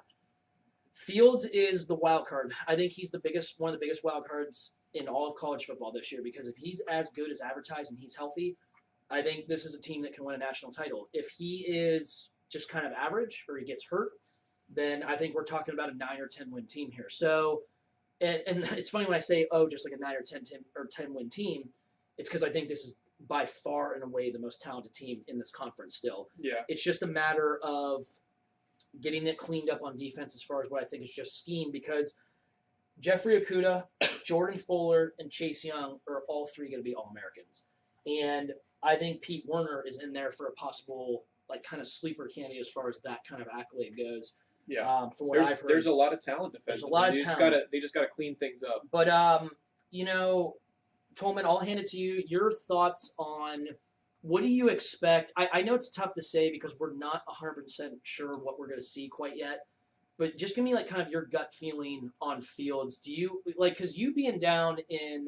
Fields is the wild card. I think he's one of the biggest wild cards in all of college football this year, because if he's as good as advertised and he's healthy, I think this is a team that can win a national title. If he is just kind of average or he gets hurt, then I think we're talking about a 9 or 10 win team here. So, and it's funny when I say, just like a 9 or 10 win team, it's because I think this is by far and away the most talented team in this conference still.
Yeah.
It's just a matter of getting it cleaned up on defense as far as what I think is just scheme, because Jeffrey Okudah, Jordan Fuller, and Chase Young are all three going to be All-Americans. And I think Pete Werner is in there for a possible kind of sleeper candidate as far as that kind of accolade goes.
Yeah.
From what I've heard.
There's a lot of talent defensively.
There's a lot of talent.
They just got to clean things up.
But, Tolman, I'll hand it to you. Your thoughts on what do you expect? I know it's tough to say because we're not 100% sure what we're going to see quite yet. But just give me kind of your gut feeling on Fields. Do you because you being down in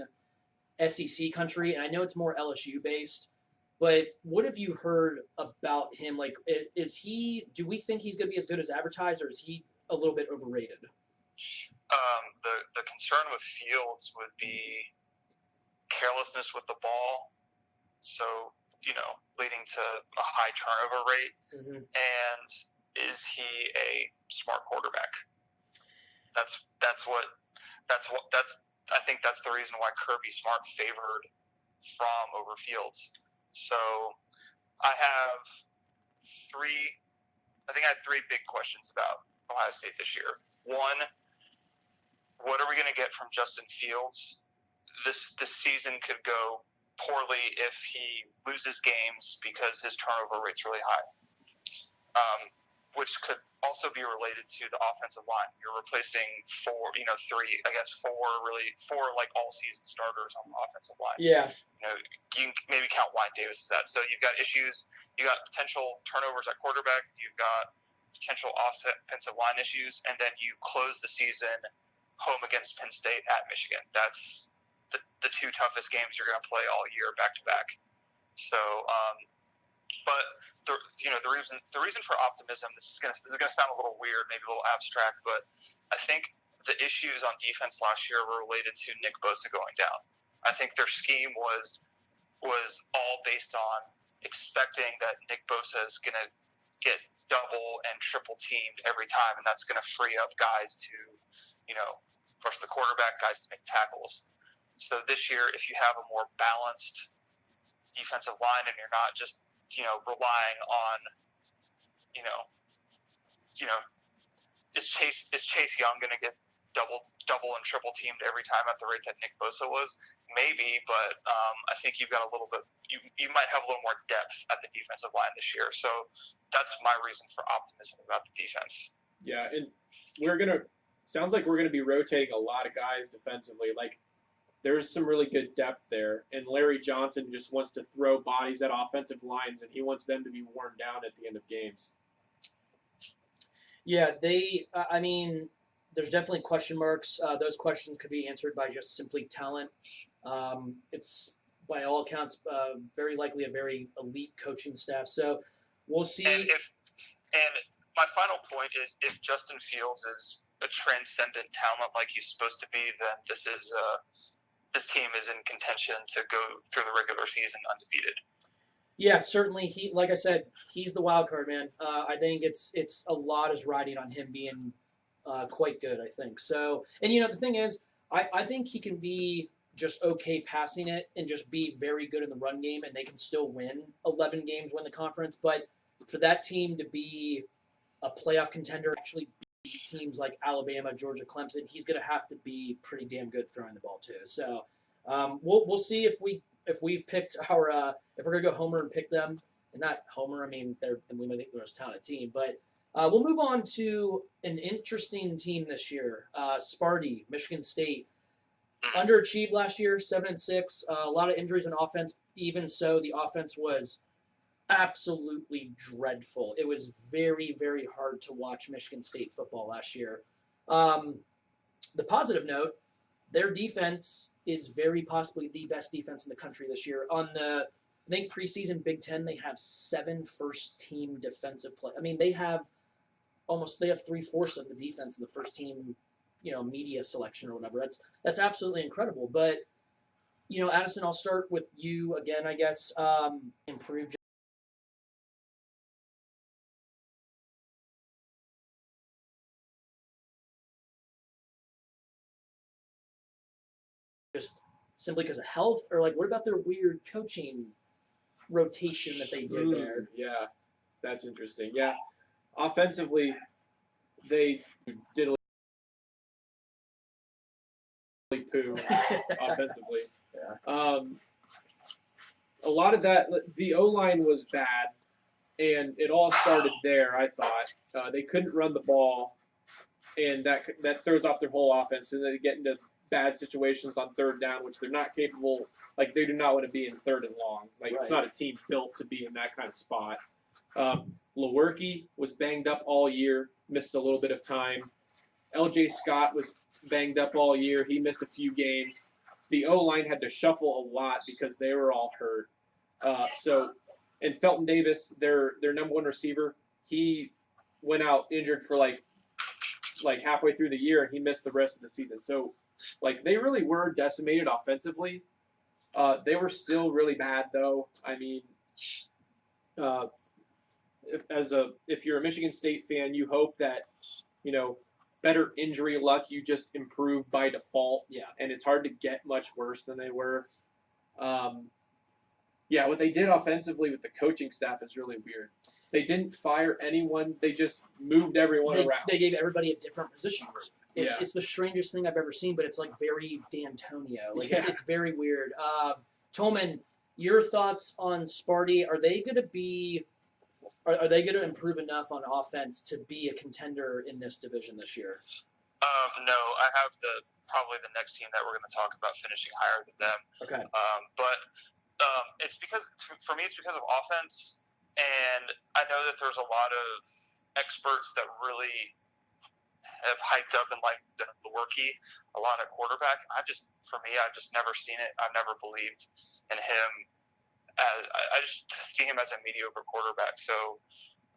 SEC country, and I know it's more LSU based, but what have you heard about him? Do we think he's going to be as good as advertised, or is he a little bit overrated?
The concern with Fields would be carelessness with the ball, so leading to a high turnover rate.
Mm-hmm.
And is he a smart quarterback? I think that's the reason why Kirby Smart favored Fromm over Fields. So I have three. I think I have three big questions about Ohio State this year. One, what are we going to get from Justin Fields? This season could go poorly if he loses games because his turnover rate's really high, which could also be related to the offensive line. You're replacing four like all season starters on the offensive line.
Yeah.
You can maybe count Wyatt Davis as that. So you've got issues. You got potential turnovers at quarterback. You've got potential offensive line issues, and then you close the season home against Penn State at Michigan. That's the two toughest games you're going to play all year back to back. So, but the reason for optimism, this is going to sound a little weird, maybe a little abstract, but I think the issues on defense last year were related to Nick Bosa going down. I think their scheme was all based on expecting that Nick Bosa is going to get double and triple teamed every time, and that's going to free up guys to, rush the quarterback, guys to make tackles. So this year, if you have a more balanced defensive line and you're not just, relying on, is Chase Young going to get double and triple teamed every time at the rate that Nick Bosa was? Maybe, but I think you've got a little bit. You might have a little more depth at the defensive line this year. So that's my reason for optimism about the defense.
Yeah, and sounds like we're gonna be rotating a lot of guys defensively. Like, there's some really good depth there, and Larry Johnson just wants to throw bodies at offensive lines, and he wants them to be worn down at the end of games.
Yeah, there's definitely question marks. Those questions could be answered by just simply talent. It's, by all accounts, very likely a very elite coaching staff. So we'll see.
And my final point is, if Justin Fields is a transcendent talent like he's supposed to be, then this team is in contention to go through the regular season undefeated.
Yeah, certainly. Like I said, he's the wild card, man. I think it's a lot is riding on him being quite good, I think. So, and the thing is, I think he can be just okay passing it and just be very good in the run game, and they can still win 11 games, win the conference. But for that team to be a playoff contender, actually beat teams like Alabama, Georgia, Clemson, he's going to have to be pretty damn good throwing the ball too. So we'll see if we've picked our if we're going to go homer and pick them, and not homer. I mean, we might think they're the most talented team, but. We'll move on to an interesting team this year. Sparty, Michigan State, underachieved last year, 7-6. A lot of injuries on offense. Even so, the offense was absolutely dreadful. It was very, very hard to watch Michigan State football last year. The positive note, their defense is very possibly the best defense in the country this year. On the, I think, preseason Big Ten, they have 7 first-team defensive play. I mean, they have 3/4 of the defense in the first team, media selection or whatever. That's absolutely incredible. But, Addison, I'll start with you again, I guess. Improved. Just simply because of health, or what about their weird coaching rotation that they did there?
Yeah, that's interesting. Yeah. Offensively, they did a poo offensively.
Yeah.
A lot of that, the O-line was bad, and it all started there, I thought. They couldn't run the ball, and that throws off their whole offense, and they get into bad situations on third down, which they're not capable. They do not want to be in third and long.
Right.
It's not a team built to be in that kind of spot. Lewerke was banged up all year, missed a little bit of time. L.J. Scott was banged up all year. He missed a few games. The O-line had to shuffle a lot because they were all hurt. And Felton Davis, their number one receiver, he went out injured for like halfway through the year, and he missed the rest of the season. So, they really were decimated offensively. They were still really bad, though. I mean, if you're a Michigan State fan, you hope that, better injury luck, you just improve by default.
Yeah.
And it's hard to get much worse than they were. Yeah, what they did offensively with the coaching staff is really weird. They didn't fire anyone. They just moved everyone around.
They gave everybody a different position group.
Yeah.
It's the strangest thing I've ever seen, but it's like very D'Antonio. Like
Yeah.
it's very weird. Tolman, your thoughts on Sparty? Are they going to be? Are they going to improve enough on offense to be a contender in this division this year?
No, I have probably the next team that we're going to talk about finishing higher than them.
Okay.
But it's because for me it's because of offense, and I know that there's a lot of experts that really have hyped up and liked the rookie a lot at quarterback. I've just never seen it. I've never believed in him. I just see him as a mediocre quarterback. So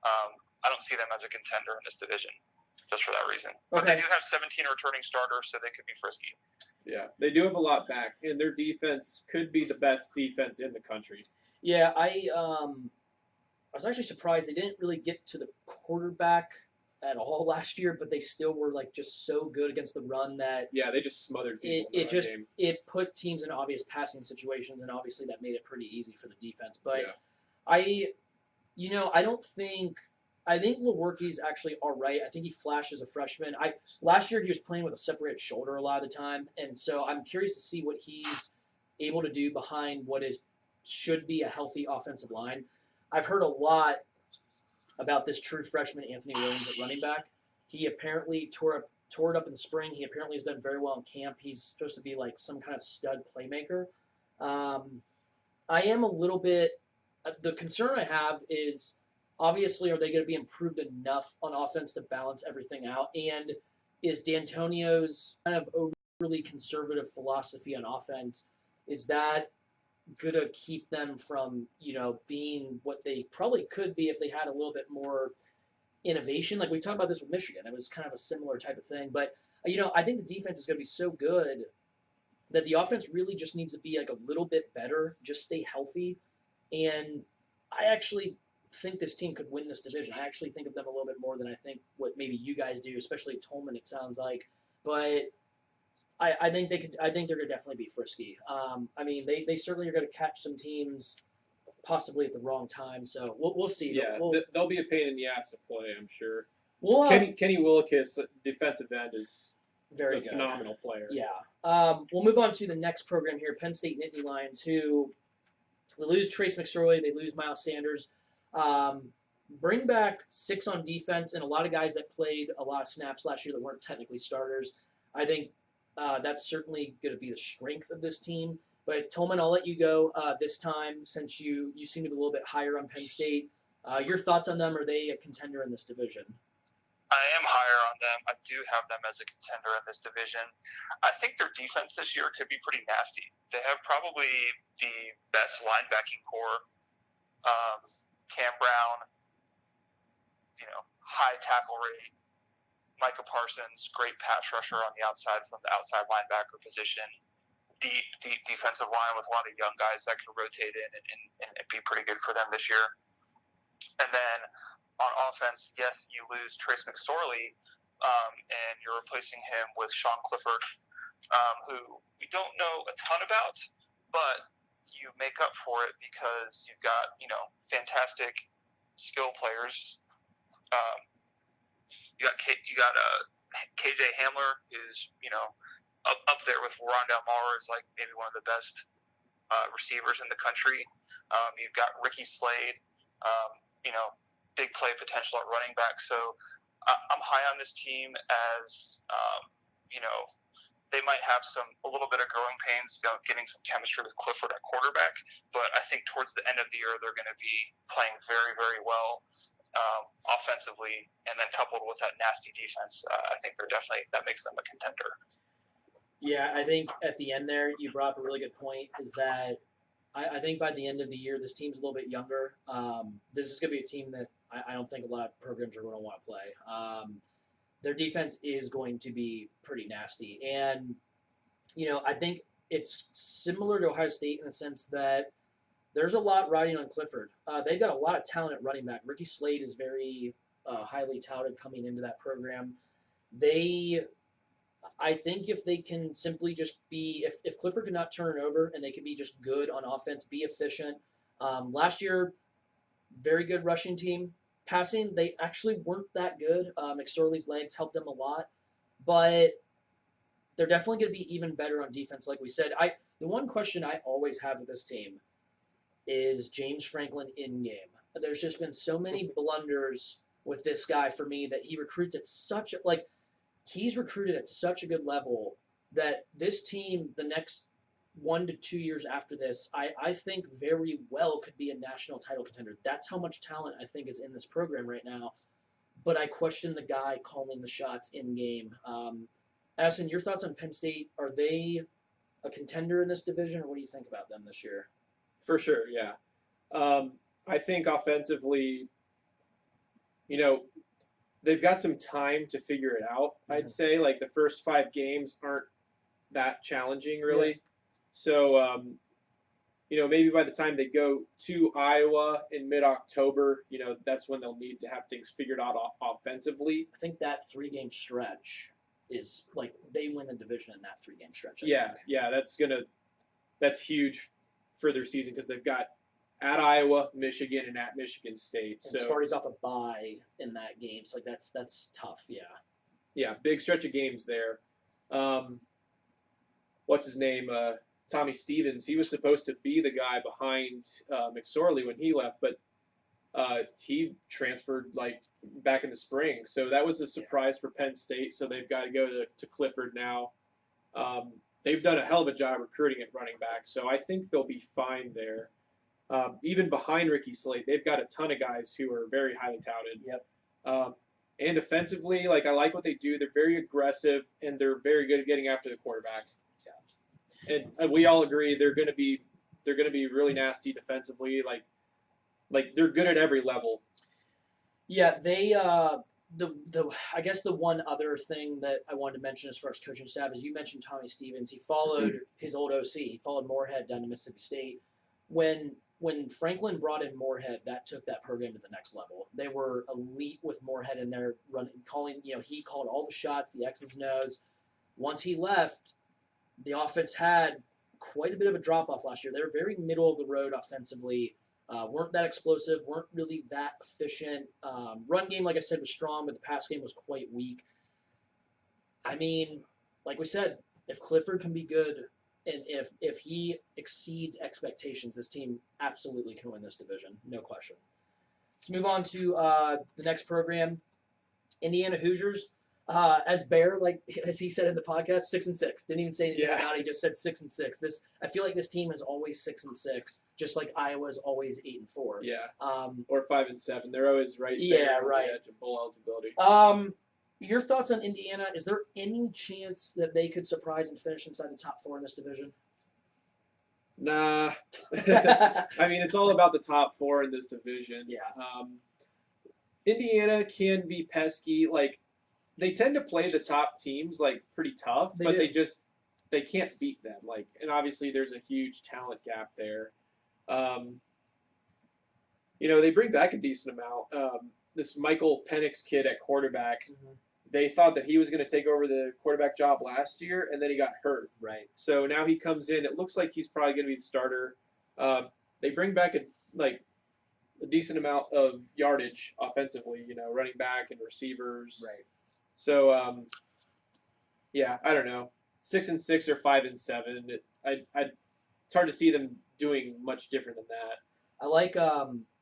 I don't see them as a contender in this division. Just for that reason. But they do have 17 returning starters, so they could be frisky.
Yeah, they do have a lot back, and their defense could be the best defense in the country.
Yeah, I was actually surprised they didn't really get to the quarterback at all last year, but they still were like just so good against the run that
they just smothered people.
It put teams in obvious passing situations, and obviously that made it pretty easy for the defense. But
yeah.
I think Lewerke's actually all right. I think he flashed as a freshman. Last year he was playing with a separated shoulder a lot of the time, and so I'm curious to see what he's able to do behind what should be a healthy offensive line. I've heard a lot about this true freshman Anthony Williams at running back. He apparently tore it up in the spring. He apparently has done very well in camp. He's supposed to be like some kind of stud playmaker. I am a little bit the concern I have is, obviously, are they going to be improved enough on offense to balance everything out? And is D'Antonio's kind of overly conservative philosophy on offense, is that going to keep them from, being what they probably could be if they had a little bit more innovation? Like we talked about this with Michigan. It was kind of a similar type of thing. But, I think the defense is going to be so good that the offense really just needs to be like a little bit better, just stay healthy. And I actually think this team could win this division. I actually think of them a little bit more than I think what maybe you guys do, especially Tolman, it sounds like. But I think they could. I think they're going to definitely be frisky. They certainly are going to catch some teams possibly at the wrong time. So we'll see.
Yeah, they'll be a pain in the ass to play, I'm sure. Kenny Willekes, defensive end, is
very good.
Phenomenal player.
Yeah. We'll move on to the next program here, Penn State Nittany Lions, who they lose Trace McSorley, they lose Miles Sanders. Bring back 6 on defense and a lot of guys that played a lot of snaps last year that weren't technically starters. I think that's certainly going to be the strength of this team. But Tolman, I'll let you go this time since you seem to be a little bit higher on Penn State. Your thoughts on them? Are they a contender in this division?
I am higher on them. I do have them as a contender in this division. I think their defense this year could be pretty nasty. They have probably the best linebacking core. Cam Brown, high tackle rate. Micah Parsons, great pass rusher on the outside from the outside linebacker position. Deep defensive line with a lot of young guys that can rotate in and be pretty good for them this year. And then on offense, yes, you lose Trace McSorley, and you're replacing him with Sean Clifford, who we don't know a ton about, but you make up for it because you've got, fantastic skill players. You got KJ Hamler, who's, up there with Rondell Moore, is like maybe one of the best receivers in the country. You've got Ricky Slade, big play potential at running back. So I'm high on this team as, they might have a little bit of growing pains, getting some chemistry with Clifford at quarterback. But I think towards the end of the year, they're going to be playing very, very well offensively. And then coupled with that nasty defense, I think that makes them a contender.
Yeah, I think at the end there, you brought up a really good point, is that I think by the end of the year, this team's a little bit younger. This is going to be a team that I don't think a lot of programs are going to want to play. Their defense is going to be pretty nasty. And, I think it's similar to Ohio State in the sense that there's a lot riding on Clifford. They've got a lot of talent at running back. Ricky Slade is very highly touted coming into that program. I think if they can simply just be, if Clifford could not turn it over and they can be just good on offense, be efficient, Last year, very good rushing team. Passing, they actually weren't that good. McSorley's legs helped them a lot, but they're definitely going to be even better on defense, like we said. The one question I always have with this team is James Franklin in game. There's just been so many blunders with this guy for me that he recruits at such he's recruited at such a good level that this team, the next 1 to 2 years after this, I think very well could be a national title contender. That's how much talent I think is in this program right now. But I question the guy calling the shots in game. Addison, your thoughts on Penn State? Are they a contender in this division, or what do you think about them this year?
For sure, yeah. I think offensively, they've got some time to figure it out. I'd say like the first 5 games aren't that challenging, really. Yeah. So, maybe by the time they go to Iowa in mid-October, that's when they'll need to have things figured out offensively.
I think that 3-game stretch is like they win the division in that 3-game stretch.
Yeah, that's huge for their season because they've got at Iowa, Michigan, and at Michigan State.
And Sparty's off a bye in that game, so that's tough. Yeah.
Yeah, big stretch of games there. What's his name? Tommy Stevens. He was supposed to be the guy behind McSorley when he left, but he transferred back in the spring. So that was a surprise for Penn State. So they've got to go to Clifford now. They've done a hell of a job recruiting at running back, so I think they'll be fine there. Even behind Ricky Slade, they've got a ton of guys who are very highly touted.
Yep.
And defensively, I like what they do. They're very aggressive, and they're very good at getting after the quarterback. Yeah. And we all agree they're going to be really nasty defensively. Like they're good at every level.
Yeah, they I guess the one other thing that I wanted to mention as far as coaching staff is you mentioned Tommy Stevens. He followed his old OC. He followed Moorhead down to Mississippi State. When Franklin brought in Moorhead, that took that program to the next level. They were elite with Moorhead in there calling. He called all the shots, the X's and O's. Once he left, the offense had quite a bit of a drop off last year. They were very middle of the road offensively. Weren't that explosive, weren't really that efficient. Run game, like I said, was strong, but the pass game was quite weak. I mean, like we said, if Clifford can be good and if he exceeds expectations, this team absolutely can win this division, no question. Let's move on to the next program, Indiana Hoosiers. As Bear, as he said in the podcast, 6-6. Didn't even say anything about it. He just said 6-6. I feel like this team is always 6-6, just like Iowa's always 8-4.
Yeah. Or 5-7. They're always right there.
Yeah, right.
On the edge of bowl eligibility.
Your thoughts on Indiana? Is there any chance that they could surprise and finish inside the top 4 in this division?
Nah. I mean, it's all about the top 4 in this division.
Yeah.
Indiana can be pesky. They tend to play the top teams pretty tough, but they can't beat them. And obviously there's a huge talent gap there. They bring back a decent amount. This Michael Penix kid at quarterback, they thought that he was going to take over the quarterback job last year, and then he got hurt.
Right.
So now he comes in. It looks like he's probably going to be the starter. They bring back a decent amount of yardage offensively, running back and receivers.
Right.
So, I don't know. 6-6 or 5-7. It's hard to see them doing much different than that.
I like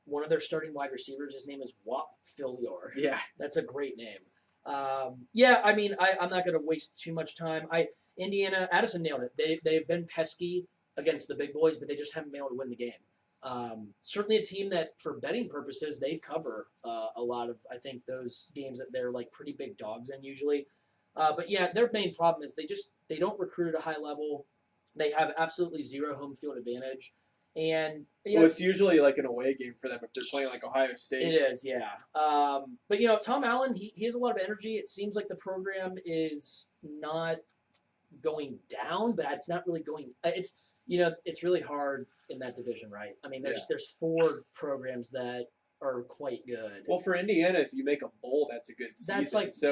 one of their starting wide receivers. His name is Whop Philyor.
Yeah,
that's a great name. I mean, I'm not going to waste too much time. Indiana, Addison nailed it. They've been pesky against the big boys, but they just haven't been able to win the game. Certainly a team that, for betting purposes, they cover a lot of, I think, those games that they're pretty big dogs in usually. But yeah, their main problem is they don't recruit at a high level. They have absolutely zero home field advantage. And
it's usually an away game for them if they're playing Ohio State.
It is, yeah. But Tom Allen, he has a lot of energy. It seems like the program is not going down, but it's not really going. It's really hard in that division, right? I mean, there's 4 programs that are quite good.
Well, for Indiana, if you make a bowl, that's a good season.
That's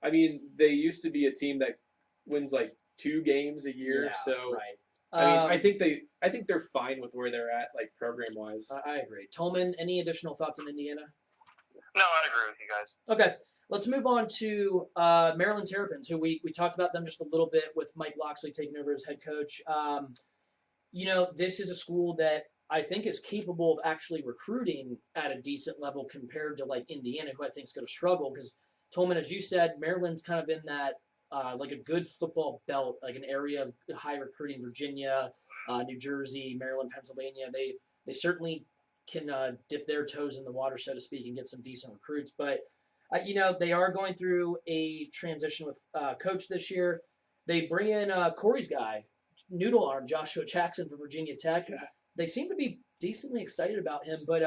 I mean, they used to be a team that wins 2 games a year.
Yeah,
so
right.
I mean, I think I think they're fine with where they're at, like program wise.
I agree. Tolman, any additional thoughts on Indiana?
No, I agree with you guys.
Okay, let's move on to Maryland Terrapins, who we talked about them just a little bit with Mike Loxley taking over as head coach. This is a school that I think is capable of actually recruiting at a decent level compared to like Indiana, who I think is going to struggle because Tolman, as you said, Maryland's kind of in that like a good football belt, like an area of high recruiting. Virginia, New Jersey, Maryland, Pennsylvania. They certainly can dip their toes in the water, so to speak, and get some decent recruits. But they are going through a transition with coach this year. They bring in Corey's guy, Noodle Arm, Joshua Jackson from Virginia Tech. They seem to be decently excited about him, but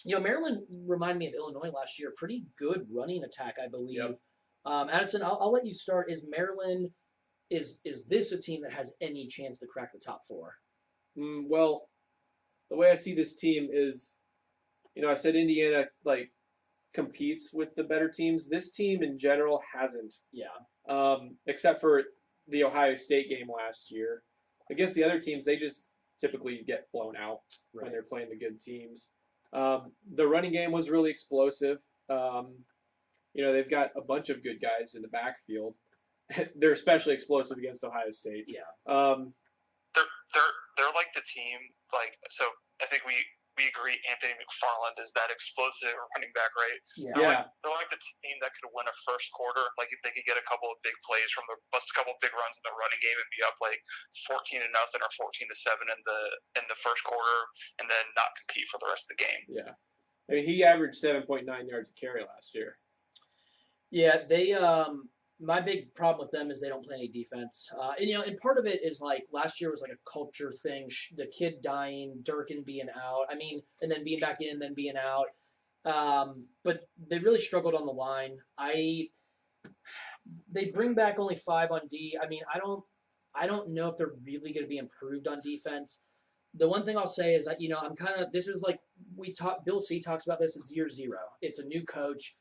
Maryland reminded me of Illinois last year. Pretty good running attack, I believe.
Yep.
Addison, I'll let you start. Is Maryland is this a team that has any chance to crack the top four?
Well, the way I see this team is, I said Indiana like competes with the better teams. This team in general hasn't.
Yeah.
Except for the Ohio State game last year. Against the other teams, they just typically get blown out when they're playing the good teams. The running game was really explosive. They've got a bunch of good guys in the backfield. They're especially explosive against Ohio State.
Yeah.
They're like the team, like, so I think we agree Anthony McFarland is that explosive running back, right?
Yeah.
They're like the team that could win a first quarter. Like if they could get a couple of big plays from bust a couple of big runs in the running game and be up like 14-0 or 14-7 in the first quarter, and then not compete for the rest of the game.
Yeah. I mean, he averaged 7.9 yards a carry last year.
Yeah, they my big problem with them is they don't play any defense. And part of it is like last year was like a culture thing. The kid dying, Durkin being out. I mean, and then being back in, then being out. But they really struggled on the line. They bring back only 5 on D. I mean, I don't know if they're really going to be improved on defense. The one thing I'll say is that this is like Bill C talks about this. It's year 0. It's a new coach.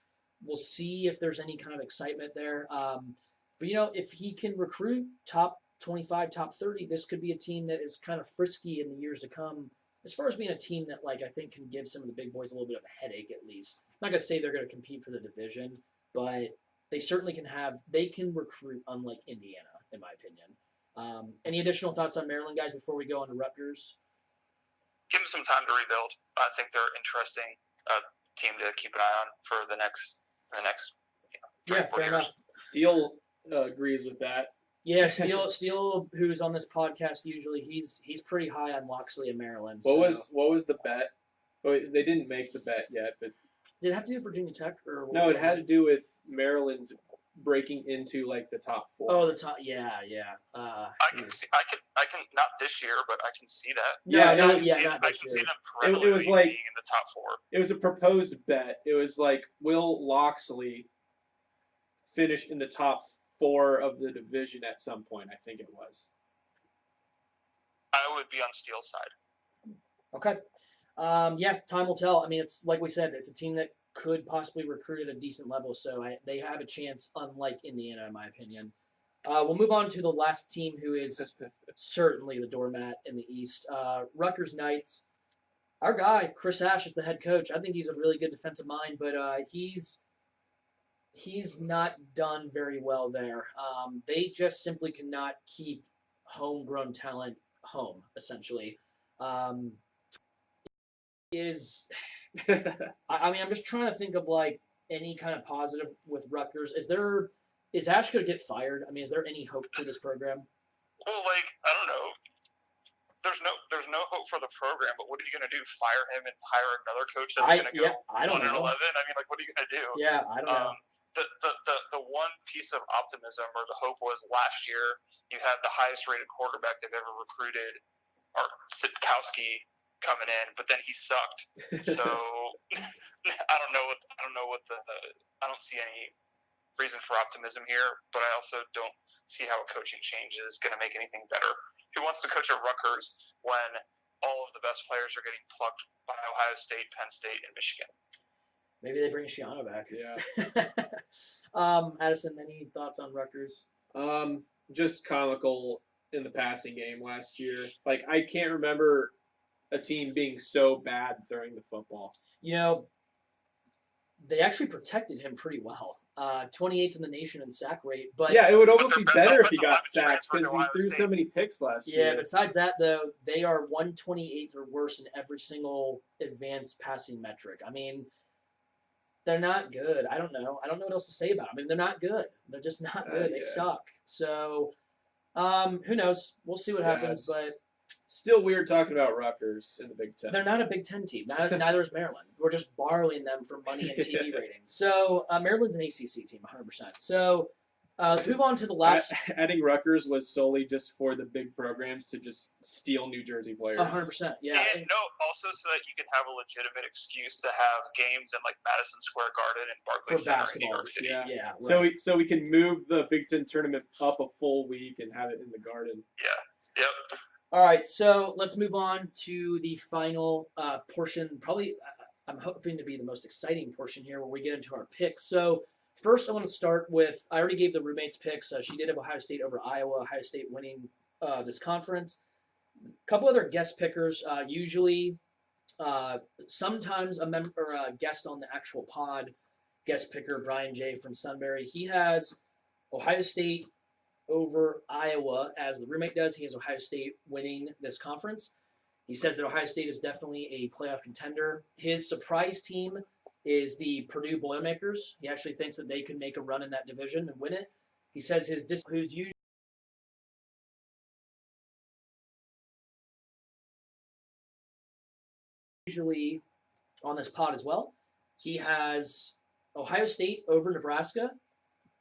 We'll see if there's any kind of excitement there. But if he can recruit top 25, top 30, this could be a team that is kind of frisky in the years to come. As far as being a team that I think can give some of the big boys a little bit of a headache at least. I'm not gonna say they're gonna compete for the division, but they certainly can recruit unlike Indiana, in my opinion. Any additional thoughts on Maryland, guys, before we go on to Rutgers?
Give them some time to rebuild. I think they're interesting team to keep an eye on for the next 3 or 4
fair
years.
enough.
Steele agrees with that.
Yeah, Steele, who's on this podcast usually, he's pretty high on Loxley in Maryland.
What was the bet? Oh, they didn't make the bet yet, but
did it have to do with Virginia Tech or
no, it had to do with Maryland breaking into like the top 4.
Oh, the top, yeah.
I can see. I can not this year, but I can see that.
Yeah,
not
I
this
can see
year.
them perennially
It was like
being in the top 4.
it was a proposed bet. It was like, will Loxley finish in the top 4 of the division at some point? I think it was.
I would be on Steele's side.
Okay. Yeah, time will tell. I mean, it's like we said, it's a team that could possibly recruit at a decent level, so they have a chance, unlike Indiana, in my opinion. We'll move on to the last team, who is certainly the doormat in the East. Rutgers Knights. Our guy, Chris Ash, is the head coach. I think he's a really good defensive mind, but he's not done very well there. They just simply cannot keep homegrown talent home, essentially. I'm just trying to think of any kind of positive with Rutgers. Is Ash going to get fired? I mean, is there any hope for this program?
Well, I don't know. There's no hope for the program, but what are you going to do? Fire him and hire another coach that's going to go 1-11? I mean, what are you going to do?
Yeah, I don't know.
The one piece of optimism or the hope was last year you had the highest rated quarterback they've ever recruited, or Sitkowski, coming in, but then he sucked. So I don't see any reason for optimism here, but I also don't see how a coaching change is going to make anything better. Who wants to coach at Rutgers when all of the best players are getting plucked by Ohio State, Penn State, and Michigan?
Maybe they bring Shiano back.
Yeah.
Addison, any thoughts on Rutgers?
Just comical in the passing game last year. Like, I can't remember a team being so bad throwing the football.
You know, they actually protected him pretty well. 28th in the nation in sack rate, but
Yeah, it would almost
their
be
best
better if he
offensive
got
lineman
sacked
transferred
because
to
he
Ohio
threw so
State.
many picks last
yeah.
year.
Besides that, though, they are 128th or worse in every single advanced passing metric. I mean, they're not good. I don't know. I don't know what else to say about them. I mean, they're not good. They're just not good. They
Yeah.
suck. So, who knows? We'll see what happens.
Yeah,
But
it's still weird talking about Rutgers in the Big Ten.
they're not a Big Ten team. Neither is Maryland. We're just borrowing them for money and TV ratings. So Maryland's an ACC team, 100%. So let's move on to the last.
Adding Rutgers was solely just for the big programs to just steal New Jersey players.
100%. Yeah.
And no, also so that you can have a legitimate excuse to have games in like Madison Square Garden and
For
Barclays Center in New
basketball.
York City.
Yeah.
Yeah. Right.
So we can move the Big Ten tournament up a full week and have it in the Garden.
Yep.
All right, so let's move on to the final portion. Probably, I'm hoping to be the most exciting portion here, where we get into our picks. So first, I want to start with. I already gave the roommates picks. She did have Ohio State over Iowa. Ohio State winning this conference. A couple other guest pickers. Usually, sometimes a member or a guest on the actual pod. Guest picker Brian J from Sunbury. He has Ohio State over Iowa as the roommate does. He has Ohio State winning this conference. He says that Ohio State is definitely a playoff contender. His surprise team is the Purdue Boilermakers. He actually thinks that they can make a run in that division and win it. He says who's usually on this pod as well. He has Ohio State over Nebraska,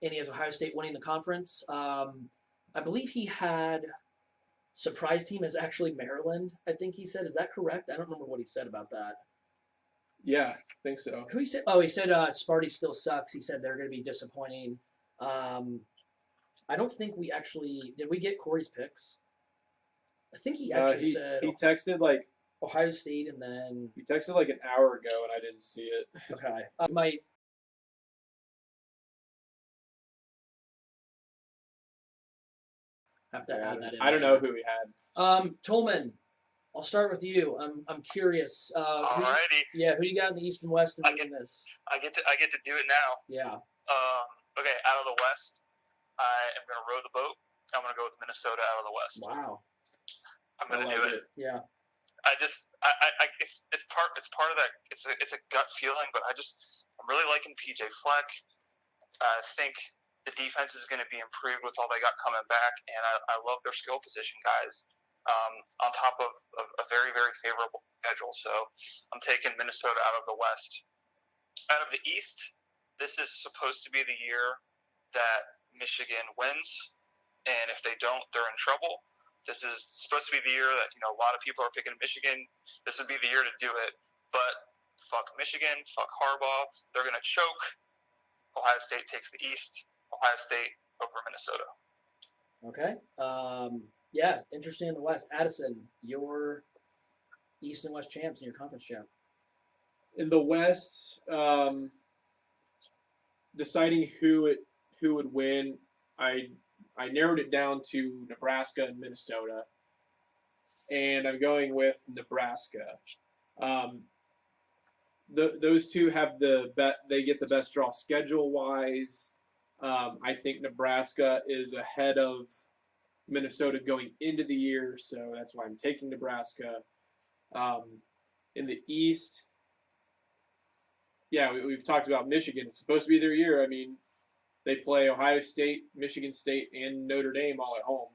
and he has Ohio State winning the conference. I believe he had surprise team is actually Maryland. I think he said. Is that correct? I don't remember what he said about that.
Yeah, I think so.
Who he said? Oh, he said Sparty still sucks. He said they're going to be disappointing. I don't think we actually did. We get Corey's picks. I think he actually said
he texted like
Ohio State, and then
he texted like an hour ago, and I didn't see it.
okay, might. Have to add that in.
I don't know who he had.
Tolman, I'll start with you. I'm curious.
Alrighty.
Who do you got in the East and West in this?
I get to do it now.
Yeah.
Okay, out of the West, I am gonna row the boat. I'm gonna go with Minnesota out of the West.
Wow.
I'm gonna do it.
Yeah.
It's part of that. It's a gut feeling, but I'm really liking PJ Fleck. I think the defense is going to be improved with all they got coming back, and I love their skill position guys. On top of a very, very favorable schedule, so I'm taking Minnesota out of the West. Out of the East, this is supposed to be the year that Michigan wins, and if they don't, they're in trouble. This is supposed to be the year that a lot of people are picking Michigan. This would be the year to do it, but fuck Michigan, fuck Harbaugh. They're going to choke. Ohio State takes the East. Ohio State over Minnesota.
Okay. Yeah, interesting in the West. Addison, your East and West champs and your conference champ.
In the West, deciding who would win, I narrowed it down to Nebraska and Minnesota, and I'm going with Nebraska. Those two have they get the best draw schedule wise. I think Nebraska is ahead of Minnesota going into the year, so that's why I'm taking Nebraska. In the East, yeah, we've talked about Michigan. It's supposed to be their year. I mean, they play Ohio State, Michigan State, and Notre Dame all at home.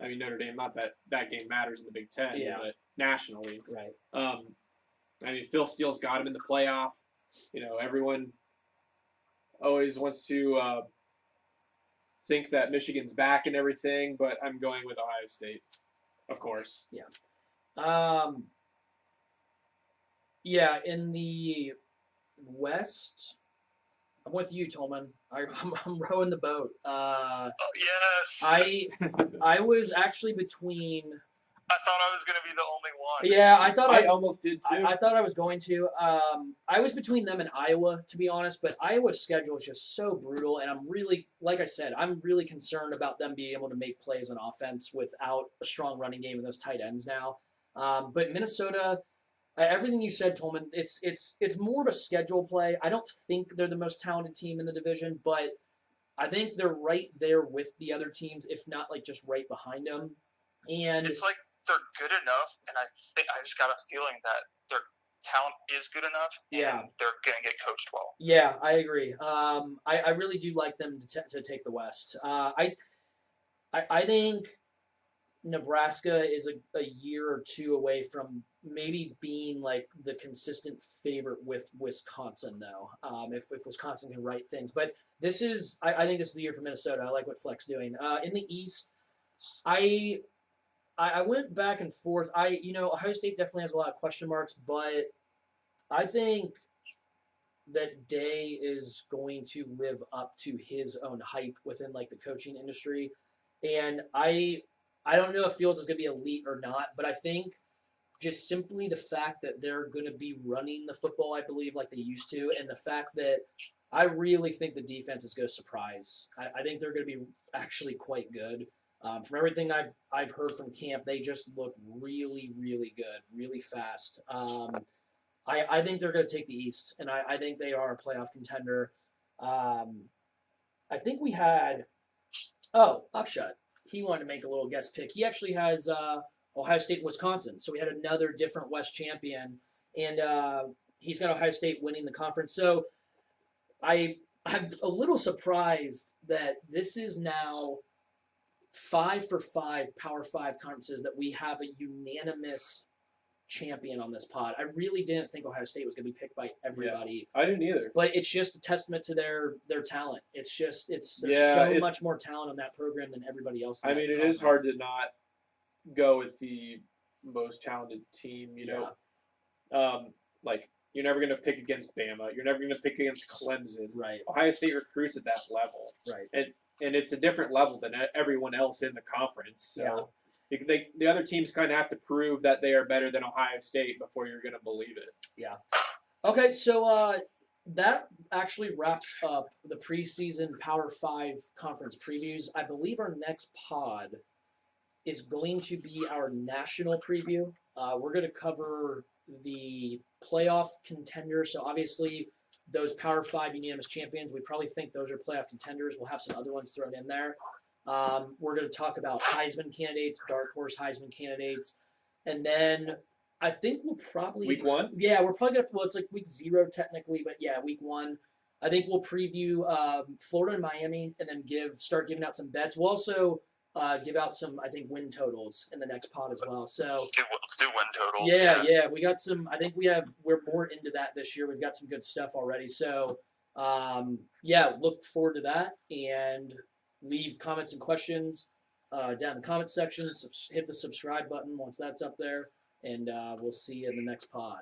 I mean, Notre Dame, not that game matters in the Big Ten, but nationally.
Right.
I mean, Phil Steele's got him in the playoff. Everyone always wants to think that Michigan's back and everything, but I'm going with Ohio State, of course.
Yeah. Yeah, in the West, I'm with you, Tolman. I'm rowing the boat.
Yes.
I was actually between.
I thought I was going to be the only one.
Yeah, I thought
I almost did too.
I thought I was going to. I was between them and Iowa, to be honest, but Iowa's schedule is just so brutal, and I'm really, like I said, I'm really concerned about them being able to make plays on offense without a strong running game and those tight ends now. But Minnesota, everything you said, Tolman, it's more of a schedule play. I don't think they're the most talented team in the division, but I think they're right there with the other teams, if not like just right behind them. And
It's like they're good enough, and I just got a feeling that their talent is good enough, and
Yeah.
they're going to get coached well.
yeah, I agree. I really do like them to take the West. I think Nebraska is a year or two away from maybe being like the consistent favorite with Wisconsin, though. If Wisconsin can right things, but I think this is the year for Minnesota. I like what Fleck's doing. In the East, I went back and forth. Ohio State definitely has a lot of question marks, but I think that Day is going to live up to his own hype within like the coaching industry, and I don't know if Fields is going to be elite or not, but I think just simply the fact that they're going to be running the football, I believe, like they used to, and the fact that I really think the defense is going to surprise. I think they're going to be actually quite good. From everything I've heard from camp, they just look really, really good, really fast. I think they're going to take the East, and I think they are a playoff contender. I think we had Upshot. He wanted to make a little guest pick. He actually has Ohio State and Wisconsin, so we had another different West champion, and he's got Ohio State winning the conference. So I'm a little surprised that this is now 5 for 5 Power 5 conferences that we have a unanimous champion on this pod. I really didn't think Ohio State was going to be picked by everybody.
I didn't either.
But it's just a testament to their talent. There's much more talent on that program than everybody else.
I mean, it is hard to not go with the most talented team. Like you're never going to pick against Bama. You're never going to pick against Clemson.
Right.
Ohio State recruits at that level.
Right.
And it's a different level than everyone else in the conference. So the other teams kind of have to prove that they are better than Ohio State before you're going to believe it.
Yeah. Okay, so that actually wraps up the preseason Power 5 conference previews. I believe our next pod is going to be our national preview. We're going to cover the playoff contenders. So obviously those Power 5 unanimous champions, we probably think those are playoff contenders. We'll have some other ones thrown in there. We're going to talk about Heisman candidates, dark horse Heisman candidates, and then I think we'll probably
week 1.
Yeah, we're probably gonna. Well, it's like week 0 technically, but yeah, week 1. I think we'll preview Florida and Miami, and then start giving out some bets. We'll also give out some, I think, win totals in the next pod as well. So
let's do win totals.
Yeah, we got some. I think we're more into that this year. We've got some good stuff already. So look forward to that, and leave comments and questions down in the comments section. Hit the subscribe button once that's up there, and we'll see you in the next pod.